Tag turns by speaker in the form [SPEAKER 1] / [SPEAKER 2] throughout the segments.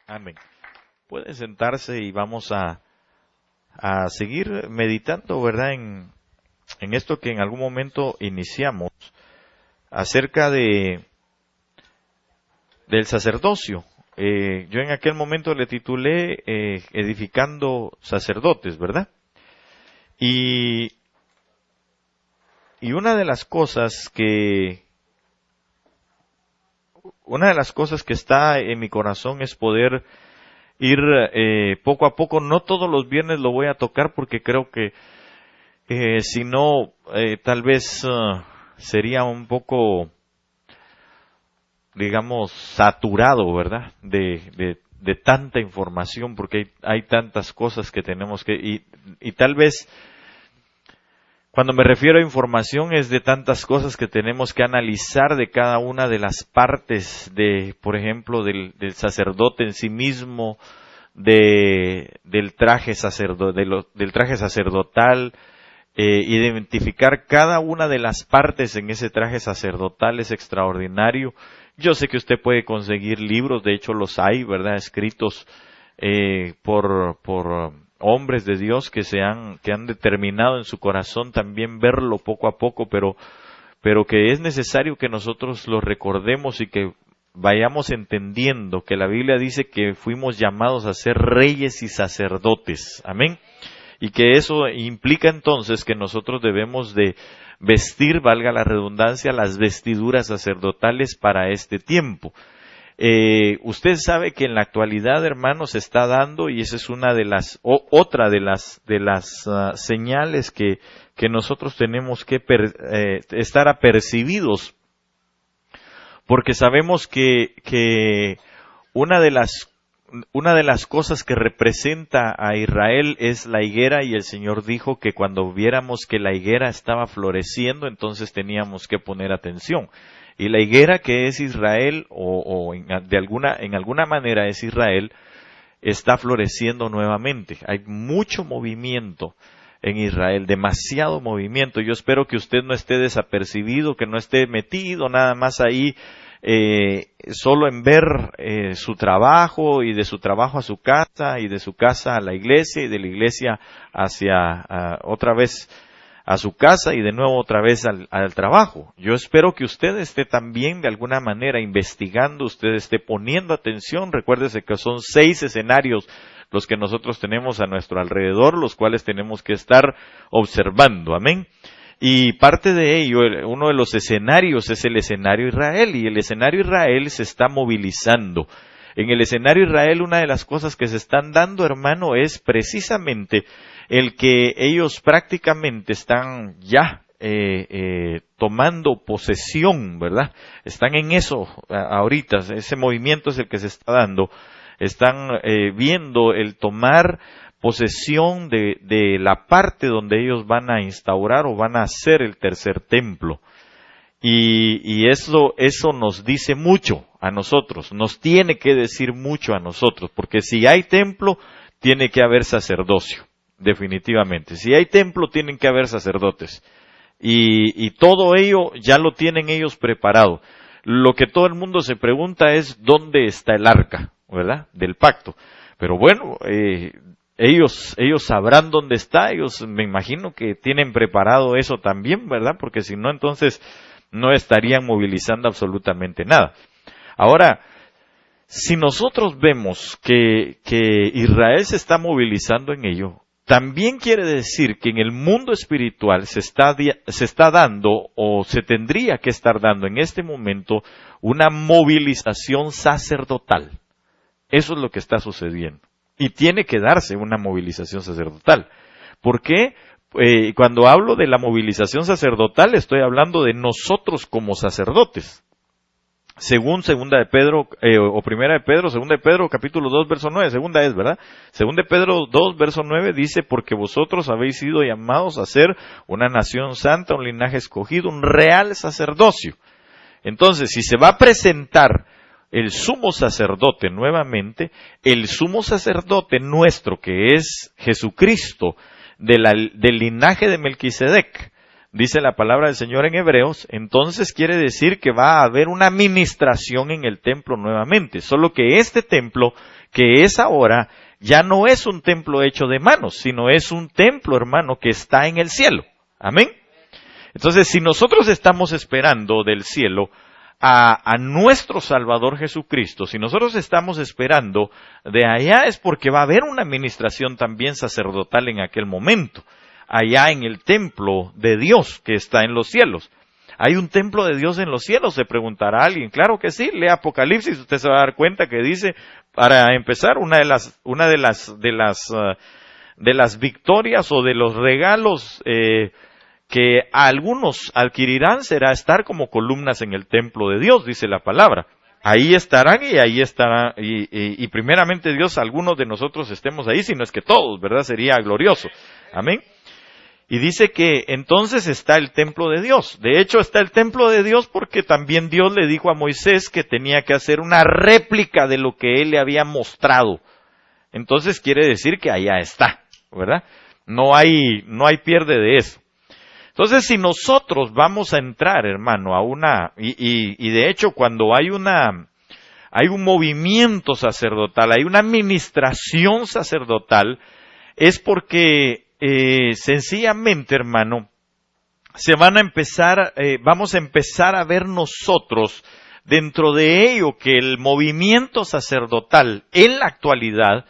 [SPEAKER 1] Amén. Pueden sentarse y vamos a seguir meditando, ¿verdad? En esto que en algún momento iniciamos acerca del sacerdocio. Yo en aquel momento le titulé Edificando Sacerdotes, ¿verdad? Y una de las cosas que está en mi corazón es poder ir poco a poco. No todos los viernes lo voy a tocar porque creo que si no, tal vez sería un poco, digamos, saturado, ¿verdad? De tanta información, porque hay tantas cosas que tenemos que, y tal vez, cuando me refiero a información es de tantas cosas que tenemos que analizar de cada una de las partes por ejemplo, del sacerdote en sí mismo, del traje sacerdotal, identificar cada una de las partes en ese traje sacerdotal es extraordinario. Yo sé que usted puede conseguir libros, de hecho los hay, ¿verdad? Escritos por hombres de Dios que han determinado en su corazón también verlo poco a poco, pero que es necesario que nosotros lo recordemos y que vayamos entendiendo que la Biblia dice que fuimos llamados a ser reyes y sacerdotes. Amén. Y que eso implica entonces que nosotros debemos de vestir, valga la redundancia, las vestiduras sacerdotales para este tiempo. Usted sabe que en la actualidad, hermanos, se está dando, y esa es otra de las señales que nosotros tenemos que estar apercibidos, porque sabemos que una de las cosas que representa a Israel es la higuera, y el Señor dijo que cuando viéramos que la higuera estaba floreciendo, entonces teníamos que poner atención. Y la higuera, que es Israel, en alguna manera es Israel, está floreciendo nuevamente. Hay mucho movimiento en Israel, demasiado movimiento. Yo espero que usted no esté desapercibido, que no esté metido nada más ahí, solo en ver su trabajo, y de su trabajo a su casa, y de su casa a la iglesia, y de la iglesia hacia otra vez a su casa, y de nuevo otra vez al trabajo. Yo espero que usted esté también de alguna manera investigando, usted esté poniendo atención. Recuérdese que son 6 escenarios los que nosotros tenemos a nuestro alrededor, los cuales tenemos que estar observando. Amén. Y parte de ello, uno de los escenarios es el escenario Israel, y el escenario Israel se está movilizando. En el escenario Israel, una de las cosas que se están dando, hermano, es precisamente el que ellos prácticamente están ya tomando posesión, ¿verdad? Están en eso ahorita, ese movimiento es el que se está dando. Están viendo el tomar posesión de la parte donde ellos van a instaurar o van a hacer el tercer templo. Y eso nos dice mucho a nosotros, nos tiene que decir mucho a nosotros, porque si hay templo, tiene que haber sacerdocio, definitivamente. Si hay templo, tienen que haber sacerdotes. Y todo ello ya lo tienen ellos preparado. Lo que todo el mundo se pregunta es, ¿dónde está el arca, verdad? Del pacto. Pero bueno, ellos sabrán dónde está, ellos me imagino que tienen preparado eso también, ¿verdad? Porque si no, entonces no estarían movilizando absolutamente nada. Ahora, si nosotros vemos que Israel se está movilizando en ello, también quiere decir que en el mundo espiritual se está dando, o se tendría que estar dando en este momento, una movilización sacerdotal. Eso es lo que está sucediendo. Y tiene que darse una movilización sacerdotal. ¿Por qué? Cuando hablo de la movilización sacerdotal, estoy hablando de nosotros como sacerdotes. Según segunda de Pedro, o primera de Pedro, segunda de Pedro, capítulo 2, verso 9, segunda es, ¿verdad? Segunda de Pedro 2, verso 9 dice, porque vosotros habéis sido llamados a ser una nación santa, un linaje escogido, un real sacerdocio. Entonces, si se va a presentar el sumo sacerdote nuevamente, el sumo sacerdote nuestro, que es Jesucristo, del linaje de Melquisedec, dice la palabra del Señor en Hebreos, entonces quiere decir que va a haber una ministración en el templo nuevamente. Solo que este templo, que es ahora, ya no es un templo hecho de manos, sino es un templo, hermano, que está en el cielo. Amén. Entonces, si nosotros estamos esperando del cielo a nuestro Salvador Jesucristo, si nosotros estamos esperando de allá, es porque va a haber una administración también sacerdotal en aquel momento, allá en el templo de Dios que está en los cielos. ¿Hay un templo de Dios en los cielos?, se preguntará alguien. Claro que sí, lea Apocalipsis, usted se va a dar cuenta que dice, para empezar, una de las victorias o de los regalos que algunos adquirirán será estar como columnas en el templo de Dios, dice la palabra. Ahí estarán y primeramente Dios, algunos de nosotros estemos ahí, si no es que todos, ¿verdad? Sería glorioso. Amén. Y dice que entonces está el templo de Dios. De hecho, está el templo de Dios porque también Dios le dijo a Moisés que tenía que hacer una réplica de lo que él le había mostrado. Entonces quiere decir que allá está, ¿verdad? No hay pierde de eso. Entonces, si nosotros vamos a entrar, hermano, a y de hecho, cuando hay un movimiento sacerdotal, hay una administración sacerdotal, es porque sencillamente, hermano, vamos a empezar a ver nosotros dentro de ello que el movimiento sacerdotal en la actualidad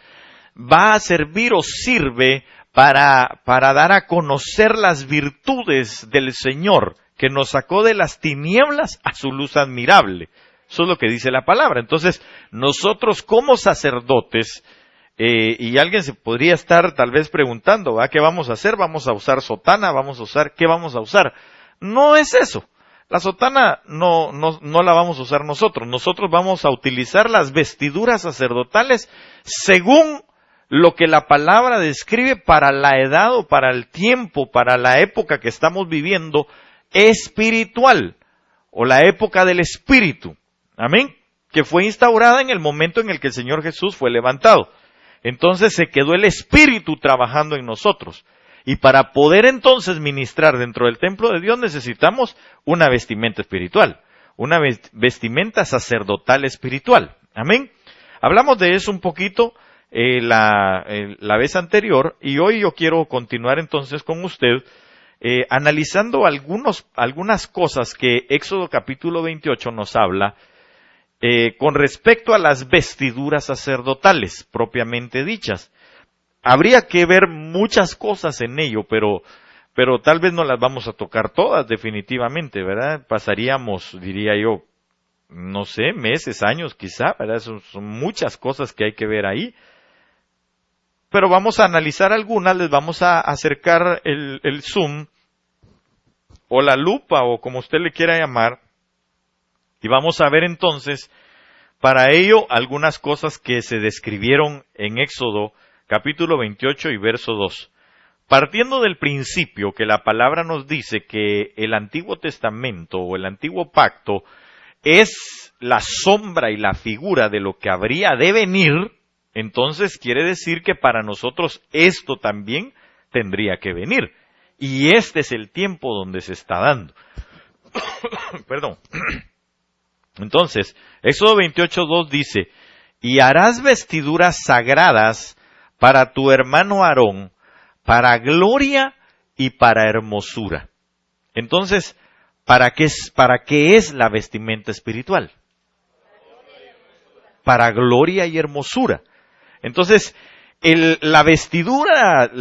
[SPEAKER 1] va a servir o sirve para dar a conocer las virtudes del Señor, que nos sacó de las tinieblas a su luz admirable. Eso es lo que dice la palabra. Entonces, nosotros como sacerdotes, y alguien se podría estar tal vez preguntando, ¿va? ¿Qué vamos a hacer? ¿Vamos a usar sotana? ¿Qué vamos a usar? No es eso. La sotana no la vamos a usar nosotros. Nosotros vamos a utilizar las vestiduras sacerdotales según lo que la palabra describe para la edad o para el tiempo, para la época que estamos viviendo espiritual, o la época del Espíritu. Amén. Que fue instaurada en el momento en el que el Señor Jesús fue levantado. Entonces se quedó el Espíritu trabajando en nosotros. Y para poder entonces ministrar dentro del templo de Dios necesitamos una vestimenta espiritual, una vestimenta sacerdotal espiritual. Amén. Hablamos de eso un poquito la vez anterior, y hoy yo quiero continuar entonces con usted analizando algunas cosas que Éxodo capítulo 28 nos habla con respecto a las vestiduras sacerdotales propiamente dichas. Habría que ver muchas cosas en ello, pero tal vez no las vamos a tocar todas definitivamente, ¿verdad? Pasaríamos, diría yo, no sé, meses, años quizá, ¿verdad? Son muchas cosas que hay que ver ahí. Pero vamos a analizar algunas, les vamos a acercar el zoom o la lupa o como usted le quiera llamar, y vamos a ver entonces para ello algunas cosas que se describieron en Éxodo capítulo 28 y verso 2. Partiendo del principio que la palabra nos dice que el Antiguo Testamento o el Antiguo Pacto es la sombra y la figura de lo que habría de venir, entonces quiere decir que para nosotros esto también tendría que venir. Y este es el tiempo donde se está dando. Perdón. Entonces, Éxodo 28:2 dice, y harás vestiduras sagradas para tu hermano Aarón, para gloria y para hermosura. Entonces, ¿para qué es la vestimenta espiritual? Para gloria y hermosura. Entonces, la vestidura,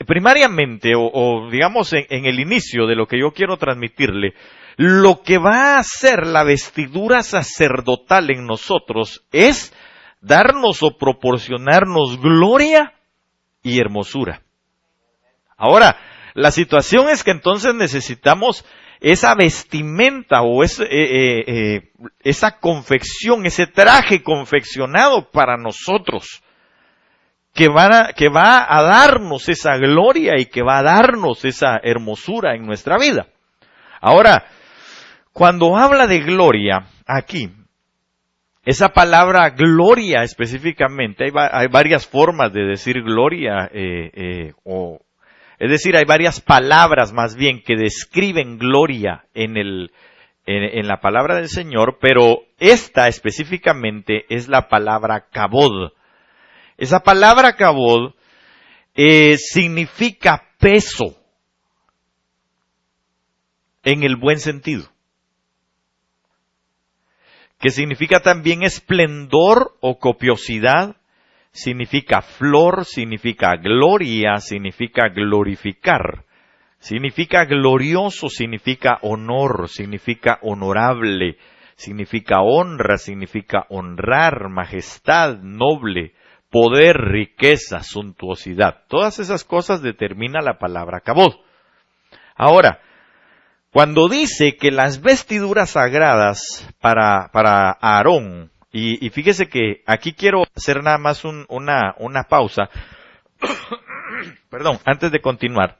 [SPEAKER 1] primariamente, o digamos en el inicio de lo que yo quiero transmitirle, lo que va a hacer la vestidura sacerdotal en nosotros es darnos o proporcionarnos gloria y hermosura. Ahora, la situación es que entonces necesitamos esa vestimenta o esa confección, ese traje confeccionado para nosotros, que va a darnos esa gloria y que va a darnos esa hermosura en nuestra vida. Ahora, cuando habla de gloria, aquí, esa palabra gloria específicamente, hay varias formas de decir gloria, Es decir, hay varias palabras más bien que describen gloria en la palabra del Señor, pero esta específicamente es la palabra kabod. Esa palabra kabod significa peso en el buen sentido, que significa también esplendor o copiosidad, significa flor, significa gloria, significa glorificar, significa glorioso, significa honor, significa honorable, significa honra, significa honrar, majestad, noble, poder, riqueza, suntuosidad. Todas esas cosas determina la palabra kabod. Ahora, cuando dice que las vestiduras sagradas para Aarón, y fíjese que aquí quiero hacer nada más una pausa, perdón, antes de continuar.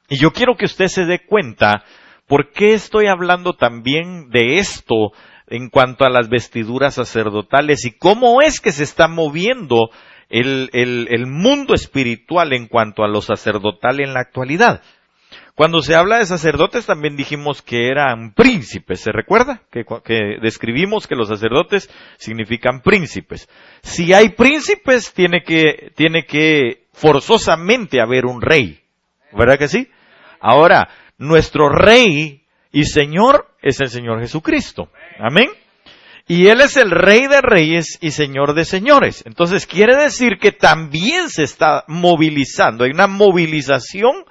[SPEAKER 1] Y yo quiero que usted se dé cuenta por qué estoy hablando también de esto en cuanto a las vestiduras sacerdotales y cómo es que se está moviendo el mundo espiritual en cuanto a lo sacerdotal en la actualidad. Cuando se habla de sacerdotes también dijimos que eran príncipes, ¿se recuerda? Que describimos que los sacerdotes significan príncipes. Si hay príncipes, tiene que forzosamente haber un rey, ¿verdad que sí? Ahora, nuestro rey y señor es el Señor Jesucristo, amén. Y Él es el Rey de Reyes y Señor de Señores. Entonces quiere decir que también se está movilizando, hay una movilización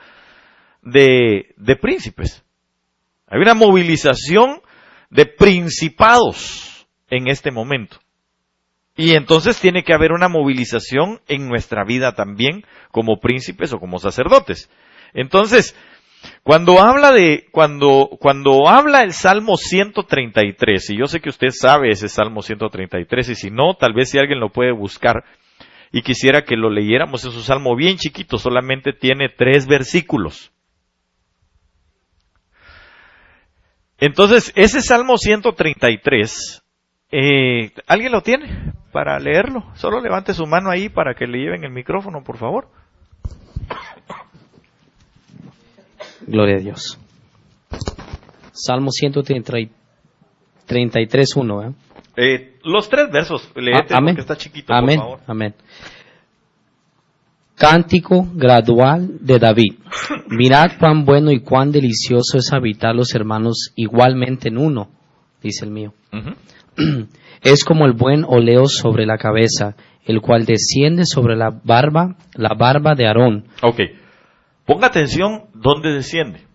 [SPEAKER 1] de príncipes. Hay una movilización de principados en este momento. Y entonces tiene que haber una movilización en nuestra vida también como príncipes o como sacerdotes. Entonces, cuando habla el Salmo 133, y yo sé que usted sabe ese Salmo 133, y si no, tal vez si alguien lo puede buscar, y quisiera que lo leyéramos, es un salmo bien chiquito, solamente tiene 3 versículos. Entonces, ese Salmo 133, ¿alguien lo tiene para leerlo? Solo levante su mano ahí para que le lleven el micrófono, por favor.
[SPEAKER 2] Gloria a Dios. Salmo 133:1.
[SPEAKER 1] Los 3 versos, léete porque está chiquito,
[SPEAKER 2] amén,
[SPEAKER 1] por favor.
[SPEAKER 2] Amén. Cántico gradual de David. Mirad cuán bueno y cuán delicioso es habitar los hermanos igualmente en uno, dice el mío.
[SPEAKER 1] Uh-huh.
[SPEAKER 2] Es como el buen óleo sobre la cabeza, el cual desciende sobre la barba de Aarón.
[SPEAKER 1] Ok. Ponga atención dónde desciende.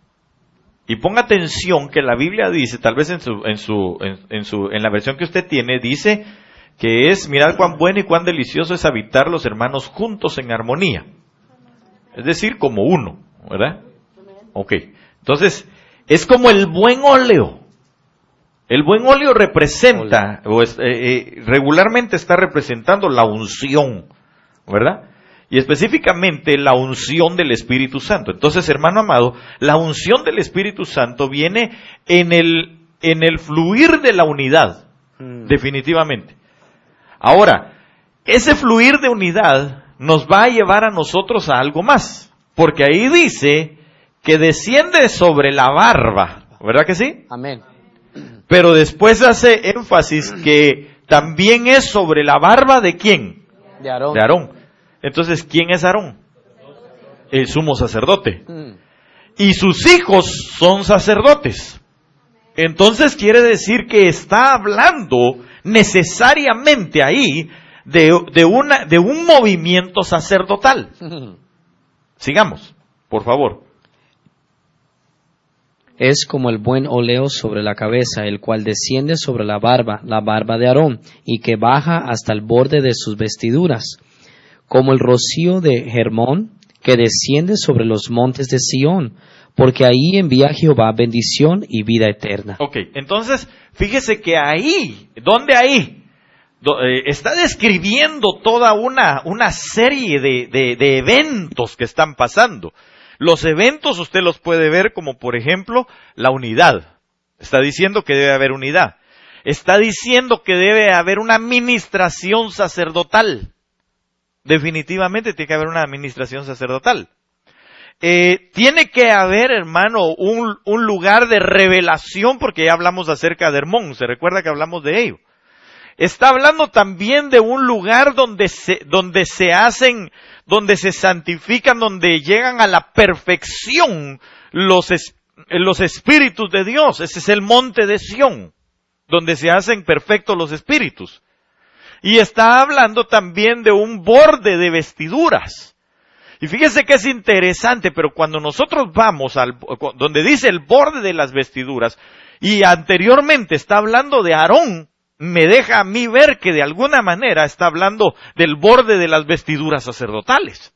[SPEAKER 1] Y ponga atención que la Biblia dice, tal vez en la versión que usted tiene, dice que es, mirad cuán bueno y cuán delicioso es habitar los hermanos juntos en armonía. Es decir, como uno, ¿verdad? Ok. Entonces, es como el buen óleo. El buen óleo representa, regularmente está representando la unción, ¿verdad? Y específicamente la unción del Espíritu Santo. Entonces, hermano amado, la unción del Espíritu Santo viene en el fluir de la unidad, definitivamente. Ahora, ese fluir de unidad nos va a llevar a nosotros a algo más, porque ahí dice que desciende sobre la barba, ¿verdad que sí?
[SPEAKER 2] Amén.
[SPEAKER 1] Pero después hace énfasis que también es sobre la barba ¿de quién?
[SPEAKER 2] De Aarón.
[SPEAKER 1] De Aarón. Entonces, ¿quién es Aarón? El sumo sacerdote. Y sus hijos son sacerdotes. Entonces quiere decir que está hablando necesariamente ahí de un movimiento sacerdotal. Sigamos, por favor.
[SPEAKER 2] Es como el buen óleo sobre la cabeza, el cual desciende sobre la barba de Aarón, y que baja hasta el borde de sus vestiduras, como el rocío de Hermón, que desciende sobre los montes de Sión, porque ahí envía Jehová bendición y vida eterna.
[SPEAKER 1] Ok, entonces, fíjese que ahí, ¿dónde ahí? Está describiendo toda una serie de eventos que están pasando. Los eventos usted los puede ver como, por ejemplo, la unidad. Está diciendo que debe haber unidad. Está diciendo que debe haber una administración sacerdotal. Definitivamente tiene que haber una administración sacerdotal. tiene que haber, hermano, un lugar de revelación, porque ya hablamos acerca de Hermón, se recuerda que hablamos de ello. Está hablando también de un lugar donde se santifican, donde llegan a la perfección los espíritus de Dios. Ese es el monte de Sión, donde se hacen perfectos los espíritus. Y está hablando también de un borde de vestiduras. Y fíjese que es interesante, pero cuando nosotros vamos donde dice el borde de las vestiduras, y anteriormente está hablando de Aarón, me deja a mí ver que de alguna manera está hablando del borde de las vestiduras sacerdotales.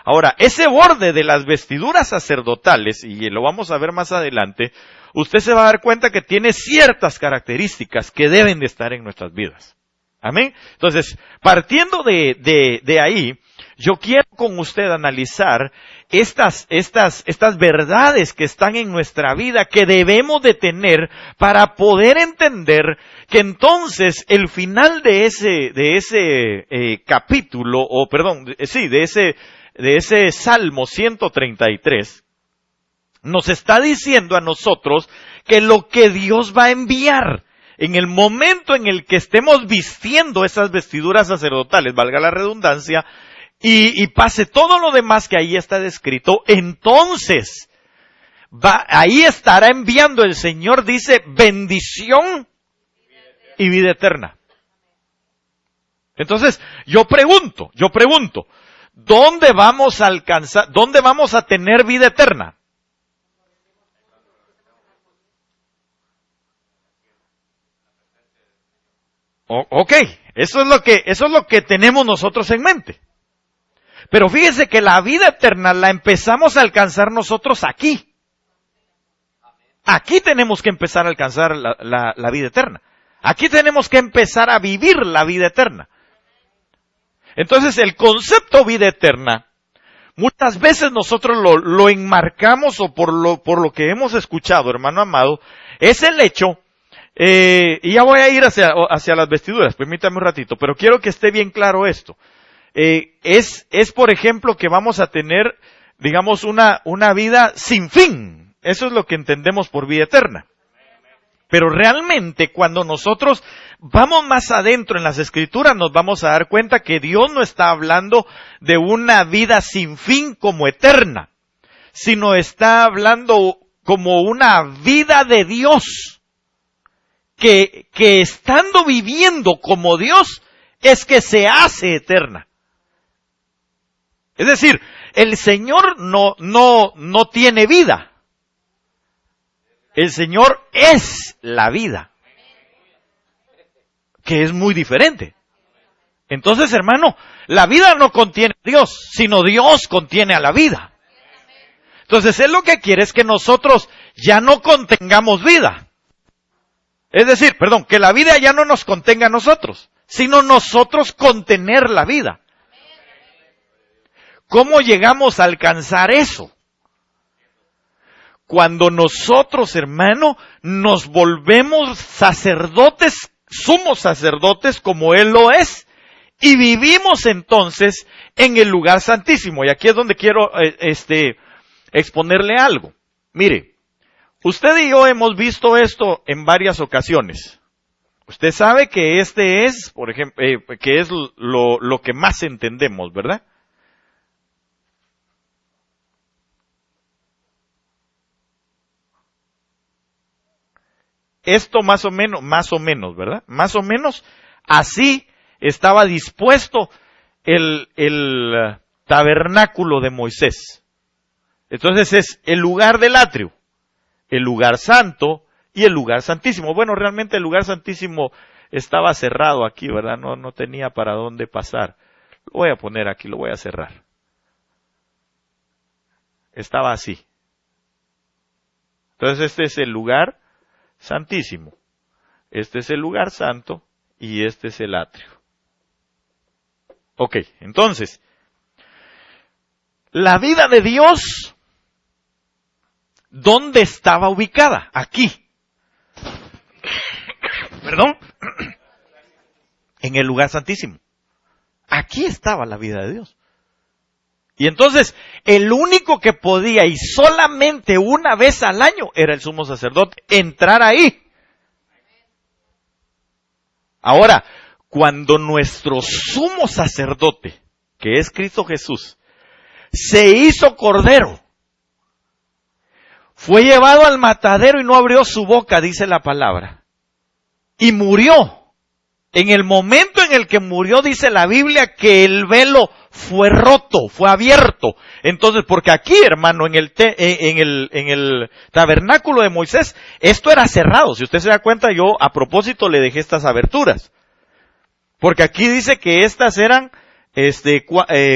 [SPEAKER 1] Ahora, ese borde de las vestiduras sacerdotales, y lo vamos a ver más adelante, usted se va a dar cuenta que tiene ciertas características que deben de estar en nuestras vidas. Amén. Entonces, partiendo de ahí, yo quiero con usted analizar estas verdades que están en nuestra vida, que debemos de tener para poder entender que entonces el final de ese capítulo, de ese Salmo 133, nos está diciendo a nosotros que lo que Dios va a enviar en el momento en el que estemos vistiendo esas vestiduras sacerdotales, valga la redundancia, y pase todo lo demás que ahí está descrito, entonces ahí estará enviando el Señor, dice, bendición y vida eterna. Entonces, yo pregunto, ¿dónde vamos a alcanzar, dónde vamos a tener vida eterna? Ok, eso es lo que tenemos nosotros en mente. Pero fíjese que la vida eterna la empezamos a alcanzar nosotros aquí. Aquí tenemos que empezar a alcanzar la vida eterna. Aquí tenemos que empezar a vivir la vida eterna. Entonces el concepto vida eterna, muchas veces nosotros lo enmarcamos, o por lo que hemos escuchado, hermano amado, es el hecho, y ya voy a ir hacia las vestiduras, permítame un ratito, pero quiero que esté bien claro esto. Es por ejemplo que vamos a tener, digamos, una vida sin fin. Eso es lo que entendemos por vida eterna. Pero realmente cuando nosotros vamos más adentro en las Escrituras nos vamos a dar cuenta que Dios no está hablando de una vida sin fin como eterna, sino está hablando como una vida de Dios, que estando viviendo como Dios es que se hace eterna. Es decir, el Señor no tiene vida. El Señor es la vida, que es muy diferente. Entonces, hermano, la vida no contiene a Dios, sino Dios contiene a la vida. Entonces, Él lo que quiere es que nosotros ya no contengamos vida. Es decir, que la vida ya no nos contenga a nosotros, sino nosotros contener la vida. ¿Cómo llegamos a alcanzar eso? Cuando nosotros, hermano, nos volvemos sacerdotes, sumos sacerdotes como Él lo es, y vivimos entonces en el lugar santísimo. Y aquí es donde quiero exponerle algo. Mire, usted y yo hemos visto esto en varias ocasiones. Usted sabe que este es, por ejemplo, que es lo que más entendemos, ¿verdad? Esto más o menos, ¿verdad? Más o menos así estaba dispuesto el tabernáculo de Moisés. Entonces es el lugar del atrio, el lugar santo y el lugar santísimo. Bueno, realmente el lugar santísimo estaba cerrado aquí, ¿verdad? No tenía para dónde pasar. Lo voy a poner aquí, lo voy a cerrar. Estaba así. Entonces este es el lugar santísimo. Este es el lugar santo y este es el atrio. Ok, entonces, la vida de Dios, ¿dónde estaba ubicada? Aquí. ¿Perdón? En el lugar santísimo. Aquí estaba la vida de Dios. Y entonces, el único que podía, y solamente una vez al año, era el sumo sacerdote, entrar ahí. Ahora, cuando nuestro sumo sacerdote, que es Cristo Jesús, se hizo cordero, fue llevado al matadero y no abrió su boca, dice la palabra, y murió. En el momento en el que murió, dice la Biblia, que el velo fue roto, fue abierto. Entonces, porque aquí, hermano, en el tabernáculo de Moisés, esto era cerrado. Si usted se da cuenta, yo a propósito le dejé estas aberturas. Porque aquí dice que estas eran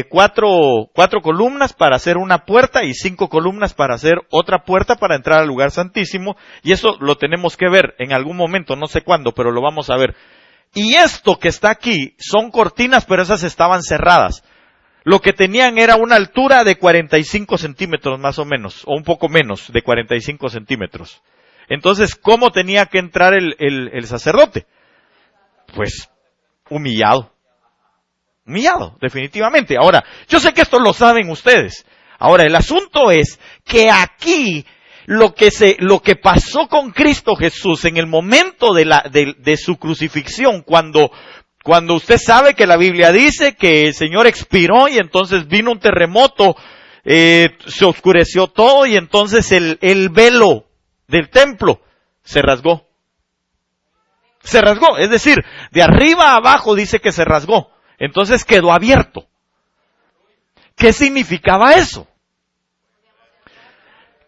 [SPEAKER 1] cuatro columnas para hacer una puerta y 5 columnas para hacer otra puerta para entrar al lugar santísimo. Y eso lo tenemos que ver en algún momento, no sé cuándo, pero lo vamos a ver. Y esto que está aquí son cortinas, pero esas estaban cerradas. Lo que tenían era una altura de 45 centímetros más o menos, o un poco menos de 45 centímetros. Entonces, ¿cómo tenía que entrar el sacerdote? Pues humillado. Humillado, definitivamente. Ahora, yo sé que esto lo saben ustedes. Ahora, el asunto es que aquí lo que pasó con Cristo Jesús en el momento de su crucifixión, cuando usted sabe que la Biblia dice que el Señor expiró y entonces vino un terremoto, se oscureció todo y entonces el velo del templo se rasgó. Se rasgó, es decir, de arriba a abajo dice que se rasgó. Entonces quedó abierto. ¿Qué significaba eso?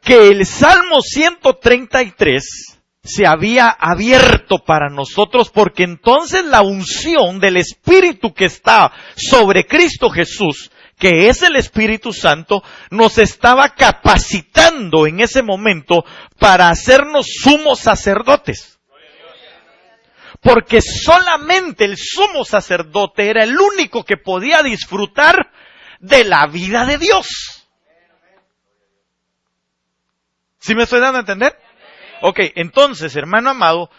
[SPEAKER 1] Que el Salmo 133 se había abierto para nosotros porque entonces la unción del Espíritu que está sobre Cristo Jesús, que es el Espíritu Santo, nos estaba capacitando en ese momento para hacernos sumos sacerdotes. Porque solamente el sumo sacerdote era el único que podía disfrutar de la vida de Dios. ¿Sí me estoy dando a entender? Ok, entonces, hermano amado,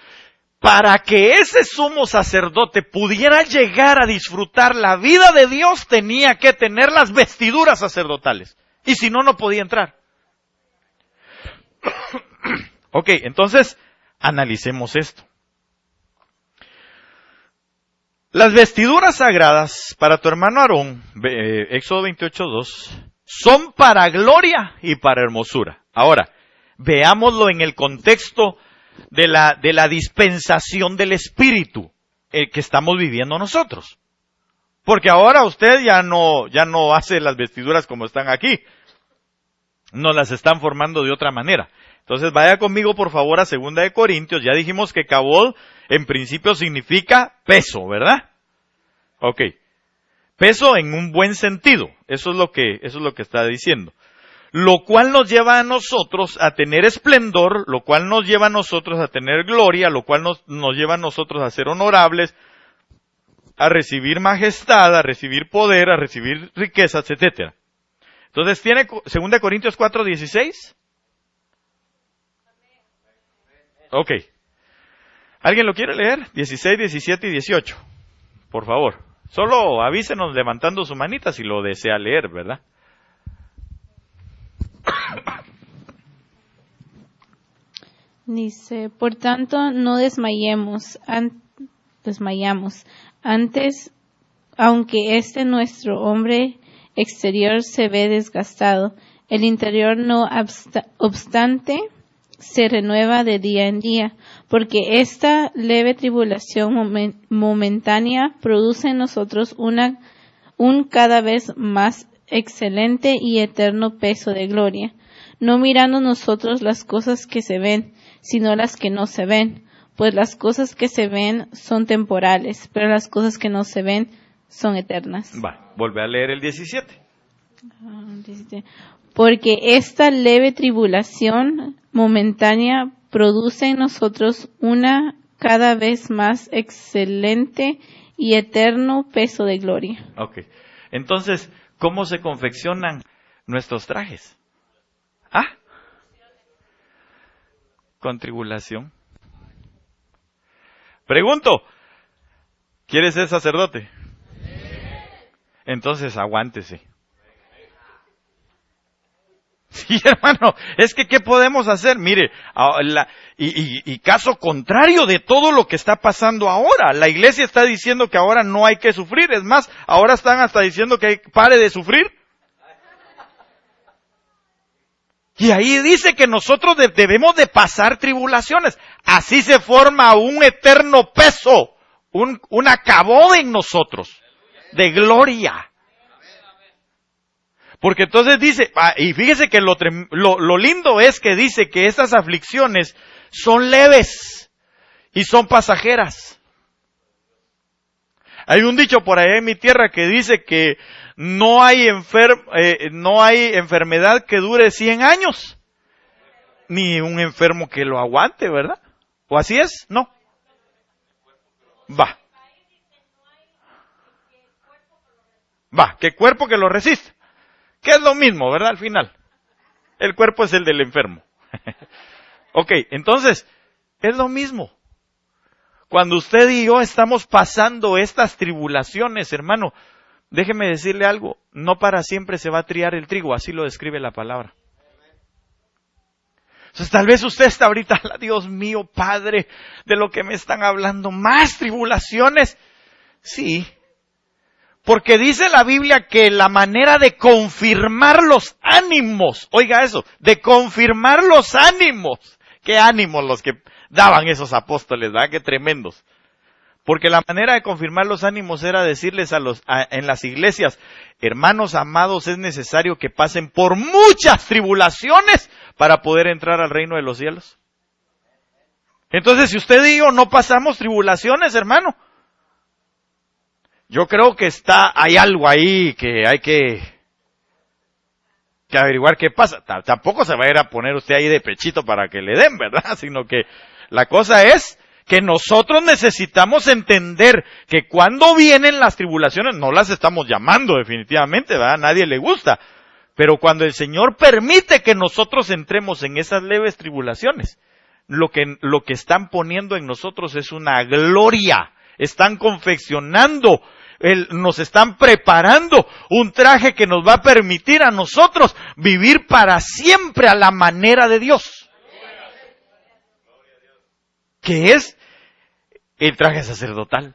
[SPEAKER 1] para que ese sumo sacerdote pudiera llegar a disfrutar la vida de Dios, tenía que tener las vestiduras sacerdotales. Y si no, no podía entrar. Ok, entonces, analicemos esto. Las vestiduras sagradas para tu hermano Aarón, Éxodo 28:2, son para gloria y para hermosura. Ahora, veámoslo en el contexto de la dispensación del Espíritu que estamos viviendo nosotros. Porque ahora usted ya no hace las vestiduras como están aquí. Nos las están formando de otra manera. Entonces vaya conmigo por favor a 2 de Corintios. Ya dijimos que kabod en principio significa peso, ¿verdad? Ok. Peso en un buen sentido. Eso es lo que está diciendo. Lo cual nos lleva a nosotros a tener esplendor, lo cual nos lleva a nosotros a tener gloria, lo cual nos lleva a nosotros a ser honorables, a recibir majestad, a recibir poder, a recibir riquezas, etc. Entonces, ¿tiene 2 Corintios 4:16? Ok. ¿Alguien lo quiere leer? 16, 17 y 18. Por favor. Solo avísenos levantando su manita si lo desea leer, ¿verdad?
[SPEAKER 3] Dice, por tanto, no desmayamos. Antes, aunque nuestro hombre exterior se ve desgastado, el interior no obstante se renueva de día en día, porque esta leve tribulación momentánea produce en nosotros un cada vez más excelente y eterno peso de gloria, no mirando nosotros las cosas que se ven, sino las que no se ven, pues las cosas que se ven son temporales, pero las cosas que no se ven son eternas.
[SPEAKER 1] Vuelve a leer el 17.
[SPEAKER 3] Porque esta leve tribulación momentánea produce en nosotros una cada vez más excelente y eterno peso de gloria.
[SPEAKER 1] Ok. Entonces, ¿cómo se confeccionan nuestros trajes? Con tribulación. Pregunto, ¿quieres ser sacerdote? Entonces aguántese. Sí, hermano, es que ¿qué podemos hacer? Mire, y caso contrario de todo lo que está pasando ahora. La iglesia está diciendo que ahora no hay que sufrir. Es más, ahora están hasta diciendo que pare de sufrir. Y ahí dice que nosotros debemos de pasar tribulaciones. Así se forma un eterno peso, un acabó en nosotros, de gloria. Porque entonces dice, y fíjese que lo lindo es que dice que estas aflicciones son leves y son pasajeras. Hay un dicho por ahí en mi tierra que dice que no hay enfermedad que dure 100 años, ni un enfermo que lo aguante, ¿verdad? ¿O así es? No. Va, ¿qué cuerpo que lo resiste? Que es lo mismo, ¿verdad? Al final. El cuerpo es el del enfermo. Ok, entonces, es lo mismo. Cuando usted y yo estamos pasando estas tribulaciones, hermano, déjeme decirle algo, no para siempre se va a triar el trigo, así lo describe la palabra. Entonces tal vez usted está ahorita, Dios mío, Padre, de lo que me están hablando, más tribulaciones. Sí. Porque dice la Biblia que la manera de confirmar los ánimos, oiga eso, de confirmar los ánimos, qué ánimos los que daban esos apóstoles, ¿verdad? Qué tremendos. Porque la manera de confirmar los ánimos era decirles en las iglesias, hermanos amados, es necesario que pasen por muchas tribulaciones para poder entrar al reino de los cielos. Entonces, si usted y yo no pasamos tribulaciones, hermano, yo creo que hay algo ahí que hay que averiguar qué pasa. Tampoco se va a ir a poner usted ahí de pechito para que le den, ¿verdad? Sino que la cosa es que nosotros necesitamos entender que cuando vienen las tribulaciones, no las estamos llamando definitivamente, ¿verdad? A nadie le gusta. Pero cuando el Señor permite que nosotros entremos en esas leves tribulaciones, lo que están poniendo en nosotros es una gloria. Están confeccionando, nos están preparando un traje que nos va a permitir a nosotros vivir para siempre a la manera de Dios. Que es el traje sacerdotal.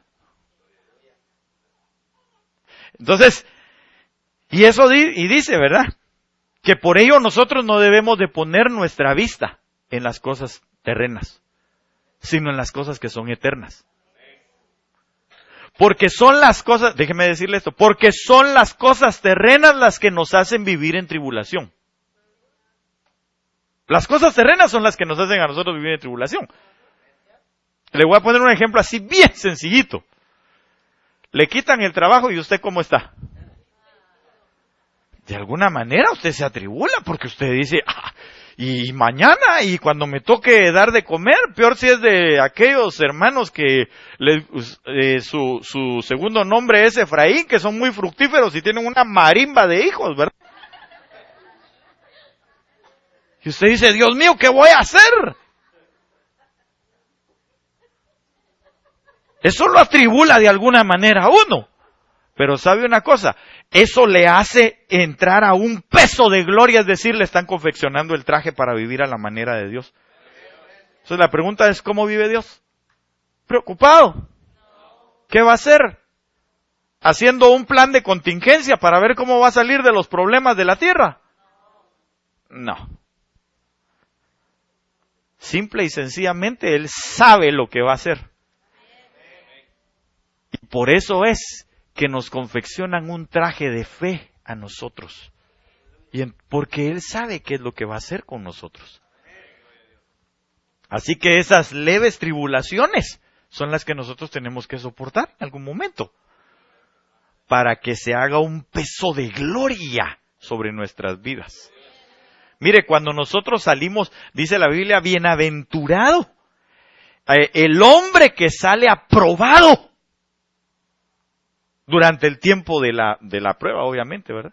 [SPEAKER 1] Entonces, y dice, ¿verdad? Que por ello nosotros no debemos de poner nuestra vista en las cosas terrenas, sino en las cosas que son eternas. Porque son las cosas, déjeme decirle esto, porque son las cosas terrenas las que nos hacen vivir en tribulación. Las cosas terrenas son las que nos hacen a nosotros vivir en tribulación. Le voy a poner un ejemplo así bien sencillito. Le quitan el trabajo y usted ¿cómo está? De alguna manera usted se atribula porque usted dice, y mañana, y cuando me toque dar de comer, peor si es de aquellos hermanos que su segundo nombre es Efraín, que son muy fructíferos y tienen una marimba de hijos, ¿verdad? Y usted dice, Dios mío, ¿qué voy a hacer? Eso lo atribula de alguna manera a uno. Pero ¿sabe una cosa? Eso le hace entrar a un peso de gloria, es decir, le están confeccionando el traje para vivir a la manera de Dios. Entonces la pregunta es, ¿cómo vive Dios? ¿Preocupado? ¿Qué va a hacer? ¿Haciendo un plan de contingencia para ver cómo va a salir de los problemas de la tierra? No. Simple y sencillamente, Él sabe lo que va a hacer. Y por eso es que nos confeccionan un traje de fe a nosotros. Porque Él sabe qué es lo que va a hacer con nosotros. Así que esas leves tribulaciones son las que nosotros tenemos que soportar en algún momento. Para que se haga un peso de gloria sobre nuestras vidas. Mire, cuando nosotros salimos, dice la Biblia, bienaventurado el hombre que sale aprobado. Durante el tiempo de la prueba, obviamente, ¿verdad?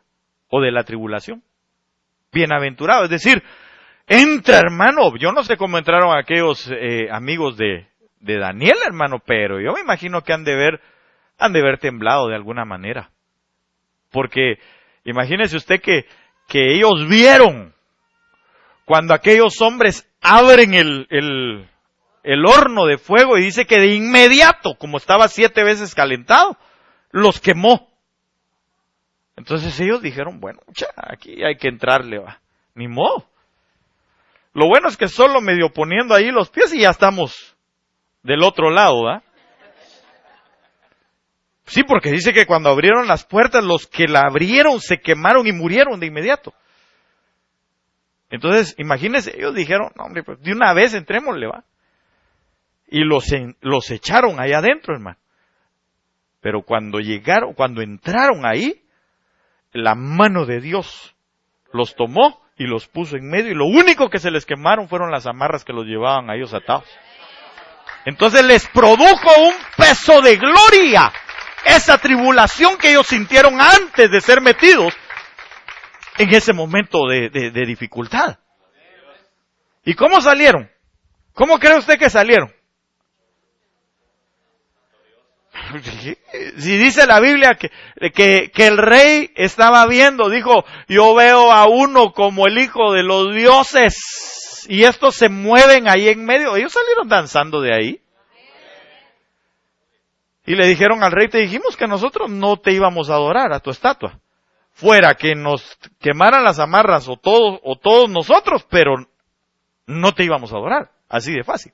[SPEAKER 1] O de la tribulación. Bienaventurado, es decir, entra, hermano. Yo no sé cómo entraron aquellos amigos de Daniel, hermano, pero yo me imagino que han de haber temblado de alguna manera. Porque imagínese usted que ellos vieron cuando aquellos hombres abren el horno de fuego y dice que de inmediato, como estaba 7 veces calentado, los quemó. Entonces ellos dijeron, bueno, aquí hay que entrarle, va. Ni modo. Lo bueno es que solo medio poniendo ahí los pies y ya estamos del otro lado, ¿va? Sí, porque dice que cuando abrieron las puertas, los que la abrieron se quemaron y murieron de inmediato. Entonces, imagínense, ellos dijeron, no hombre, pues de una vez entrémosle, va. Y los echaron ahí adentro, hermano. Pero cuando entraron ahí, la mano de Dios los tomó y los puso en medio. Y lo único que se les quemaron fueron las amarras que los llevaban a ellos atados. Entonces les produjo un peso de gloria. Esa tribulación que ellos sintieron antes de ser metidos en ese momento de dificultad. ¿Y cómo salieron? ¿Cómo cree usted que salieron? Si dice la Biblia que el rey estaba viendo, dijo, yo veo a uno como el hijo de los dioses, y estos se mueven ahí en medio. Ellos salieron danzando de ahí. Y le dijeron al rey, te dijimos que nosotros no te íbamos a adorar a tu estatua. Fuera que nos quemaran las amarras o todos nosotros, pero no te íbamos a adorar. Así de fácil.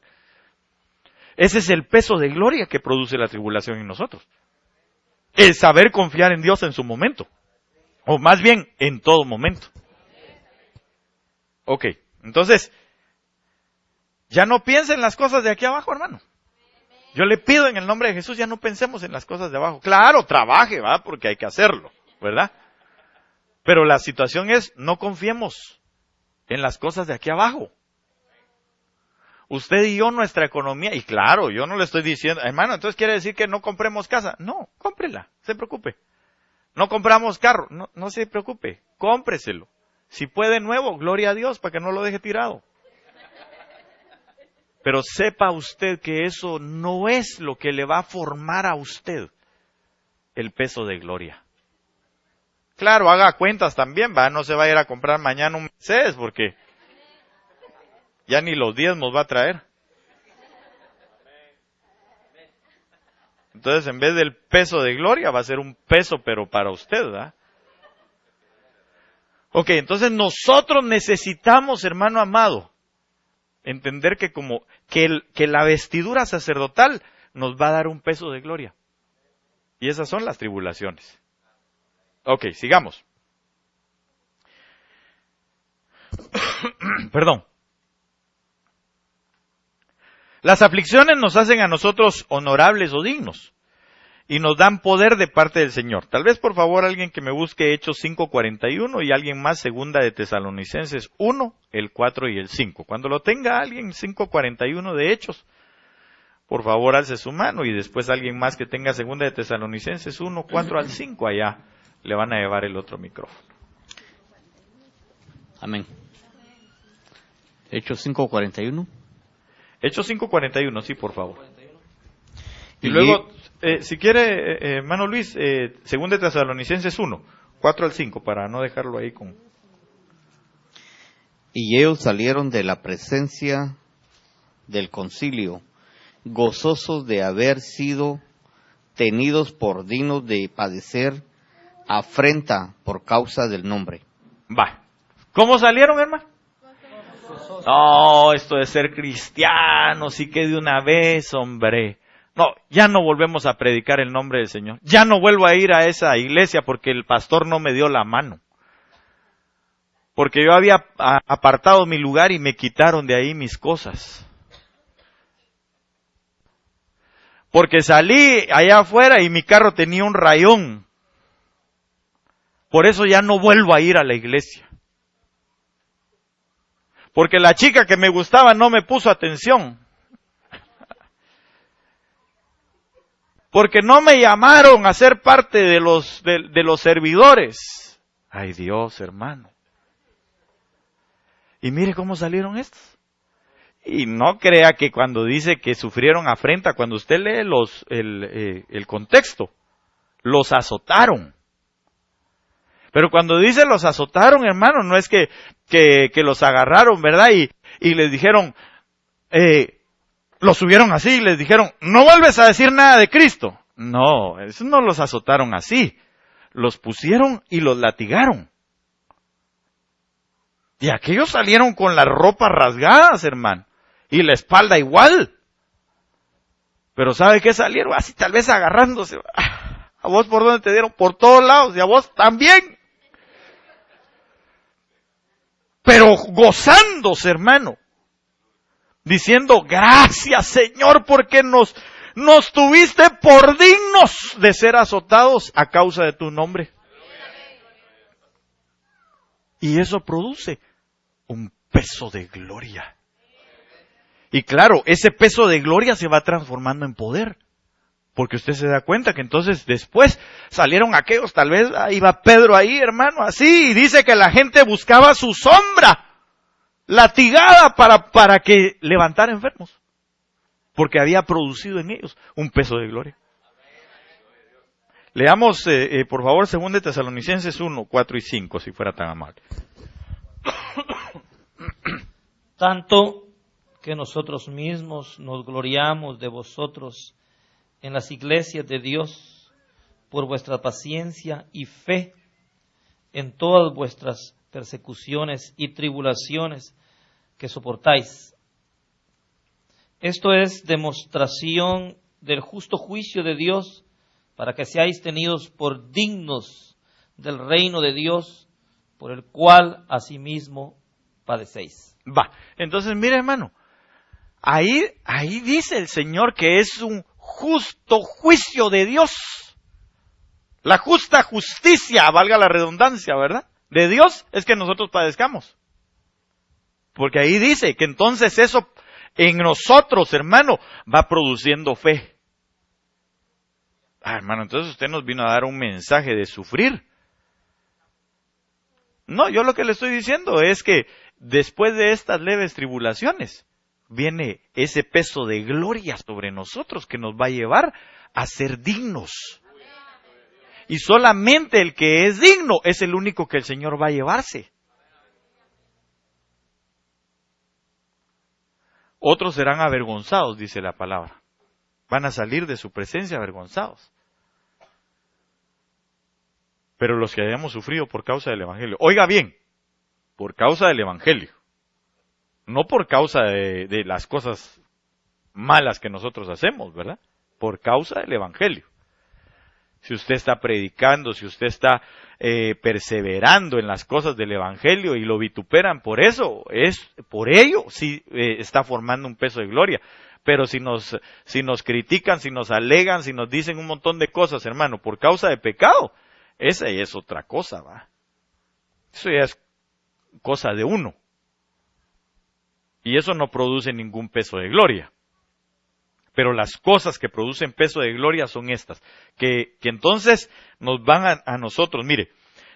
[SPEAKER 1] Ese es el peso de gloria que produce la tribulación en nosotros. El saber confiar en Dios en su momento. O más bien, en todo momento. Ok, entonces, ya no piensen en las cosas de aquí abajo, hermano. Yo le pido en el nombre de Jesús, ya no pensemos en las cosas de abajo. Claro, trabaje, va, porque hay que hacerlo, ¿verdad? Pero la situación es, no confiemos en las cosas de aquí abajo. Usted y yo, nuestra economía, y claro, yo no le estoy diciendo, hermano, entonces quiere decir que no compremos casa. No, cómprela, no se preocupe. No compramos carro, no se preocupe, cómpreselo. Si puede nuevo, gloria a Dios, para que no lo deje tirado. Pero sepa usted que eso no es lo que le va a formar a usted el peso de gloria. Claro, haga cuentas también, va, no se va a ir a comprar mañana un Mercedes porque ya ni los diezmos va a traer. Entonces, en vez del peso de gloria, va a ser un peso, pero para usted, ¿verdad? Ok, entonces nosotros necesitamos, hermano amado, entender que la vestidura sacerdotal nos va a dar un peso de gloria. Y esas son las tribulaciones. Ok, sigamos. Perdón. Las aflicciones nos hacen a nosotros honorables o dignos y nos dan poder de parte del Señor. Tal vez, por favor, alguien que me busque Hechos 5:41 y alguien más, segunda de Tesalonicenses 1, el 4 y el 5. Cuando lo tenga alguien, 5:41 de Hechos, por favor, alce su mano y después alguien más que tenga segunda de Tesalonicenses 1, 4 al 5, allá le van a llevar el otro micrófono.
[SPEAKER 4] Amén. Hechos 5:41.
[SPEAKER 1] Hechos 5:41, sí, por favor. Y luego, si quiere, hermano Luis, segunda de Tesalonicenses 1, 4 al 5, para no dejarlo ahí con...
[SPEAKER 4] Y ellos salieron de la presencia del concilio, gozosos de haber sido tenidos por dignos de padecer afrenta por causa del nombre.
[SPEAKER 1] Va. ¿Cómo salieron, hermano? No, esto de ser cristiano, sí que de una vez, hombre. No, ya no volvemos a predicar el nombre del Señor. Ya no vuelvo a ir a esa iglesia porque el pastor no me dio la mano. Porque yo había apartado mi lugar y me quitaron de ahí mis cosas. Porque salí allá afuera y mi carro tenía un rayón. Por eso ya no vuelvo a ir a la iglesia. Porque la chica que me gustaba no me puso atención. Porque no me llamaron a ser parte de los servidores. Ay Dios, hermano. Y mire cómo salieron estos. Y no crea que cuando dice que sufrieron afrenta, cuando usted lee el contexto, los azotaron. Pero cuando dice los azotaron, hermano, no es que los agarraron, ¿verdad? Y les dijeron, los subieron así y les dijeron, no vuelves a decir nada de Cristo. No, eso no los azotaron así. Los pusieron y los latigaron. Y aquellos salieron con las ropas rasgadas, hermano. Y la espalda igual. Pero ¿sabe qué salieron? Así tal vez agarrándose. ¿A vos por dónde te dieron? Por todos lados. Y a vos también. Pero gozándose, hermano. Diciendo, gracias Señor, porque nos tuviste por dignos de ser azotados a causa de tu nombre. Y eso produce un peso de gloria. Y claro, ese peso de gloria se va transformando en poder. Porque usted se da cuenta que entonces después salieron aquellos, tal vez iba Pedro ahí, hermano, así, y dice que la gente buscaba su sombra, latigada para que levantara enfermos. Porque había producido en ellos un peso de gloria. Leamos, por favor, 2 Tesalonicenses 1, 4 y 5, si fuera tan amable.
[SPEAKER 5] Tanto que nosotros mismos nos gloriamos de vosotros en las iglesias de Dios por vuestra paciencia y fe en todas vuestras persecuciones y tribulaciones que soportáis. Esto es demostración del justo juicio de Dios para que seáis tenidos por dignos del reino de Dios, por el cual asimismo padecéis.
[SPEAKER 1] Va, entonces mire, hermano, ahí dice el Señor que es un justo juicio de Dios. La justa justicia, valga la redundancia, ¿verdad? De Dios es que nosotros padezcamos. Porque ahí dice que entonces eso en nosotros, hermano, va produciendo fe. Hermano, entonces usted nos vino a dar un mensaje de sufrir. No, yo lo que le estoy diciendo es que después de estas leves tribulaciones, viene ese peso de gloria sobre nosotros que nos va a llevar a ser dignos. Y solamente el que es digno es el único que el Señor va a llevarse. Otros serán avergonzados, dice la palabra. Van a salir de su presencia avergonzados. Pero los que hayamos sufrido por causa del Evangelio, oiga bien, por causa del Evangelio, no por causa de las cosas malas que nosotros hacemos, ¿verdad? Por causa del Evangelio. Si usted está predicando, si usted está perseverando en las cosas del Evangelio y lo vituperan por eso, por ello sí está formando un peso de gloria. Pero si nos critican, si nos alegan, si nos dicen un montón de cosas, hermano, por causa de pecado, esa ya es otra cosa, ¿va? Eso ya es cosa de uno. Y eso no produce ningún peso de gloria. Pero las cosas que producen peso de gloria son estas, que entonces nos van a nosotros, mire,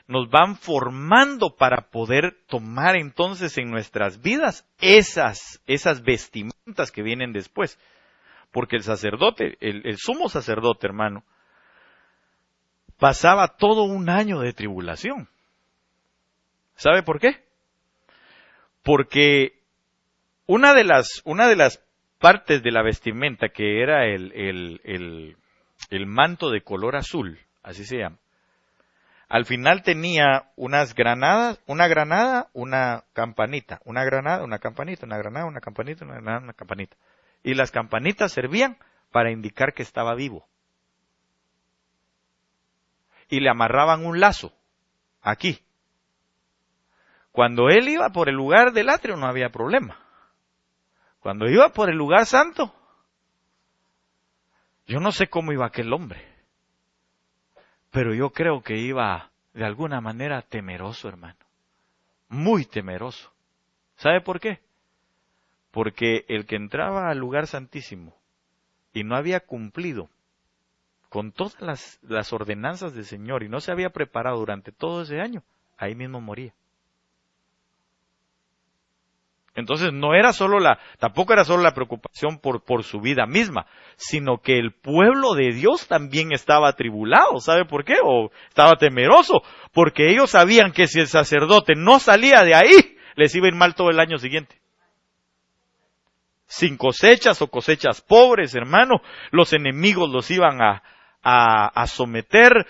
[SPEAKER 1] nos van formando para poder tomar entonces en nuestras vidas esas vestimentas que vienen después. Porque el sacerdote, el sumo sacerdote, hermano, pasaba todo un año de tribulación. ¿Sabe por qué? Porque una de las partes de la vestimenta que era el manto de color azul, así se llama, al final tenía unas granadas, una granada, una campanita, una granada, una campanita, una granada, una campanita, una granada, una campanita. Y las campanitas servían para indicar que estaba vivo. Y le amarraban un lazo, aquí. Cuando él iba por el lugar del atrio no había problema. Cuando iba por el lugar santo, yo no sé cómo iba aquel hombre, pero yo creo que iba de alguna manera temeroso, hermano. Muy temeroso. ¿Sabe por qué? Porque el que entraba al lugar santísimo y no había cumplido con todas las ordenanzas del Señor y no se había preparado durante todo ese año, ahí mismo moría. Entonces tampoco era solo la preocupación por su vida misma, sino que el pueblo de Dios también estaba atribulado. ¿Sabe por qué? O estaba temeroso, porque ellos sabían que si el sacerdote no salía de ahí, les iba a ir mal todo el año siguiente. Sin cosechas o cosechas pobres, hermano, los enemigos los iban a someter,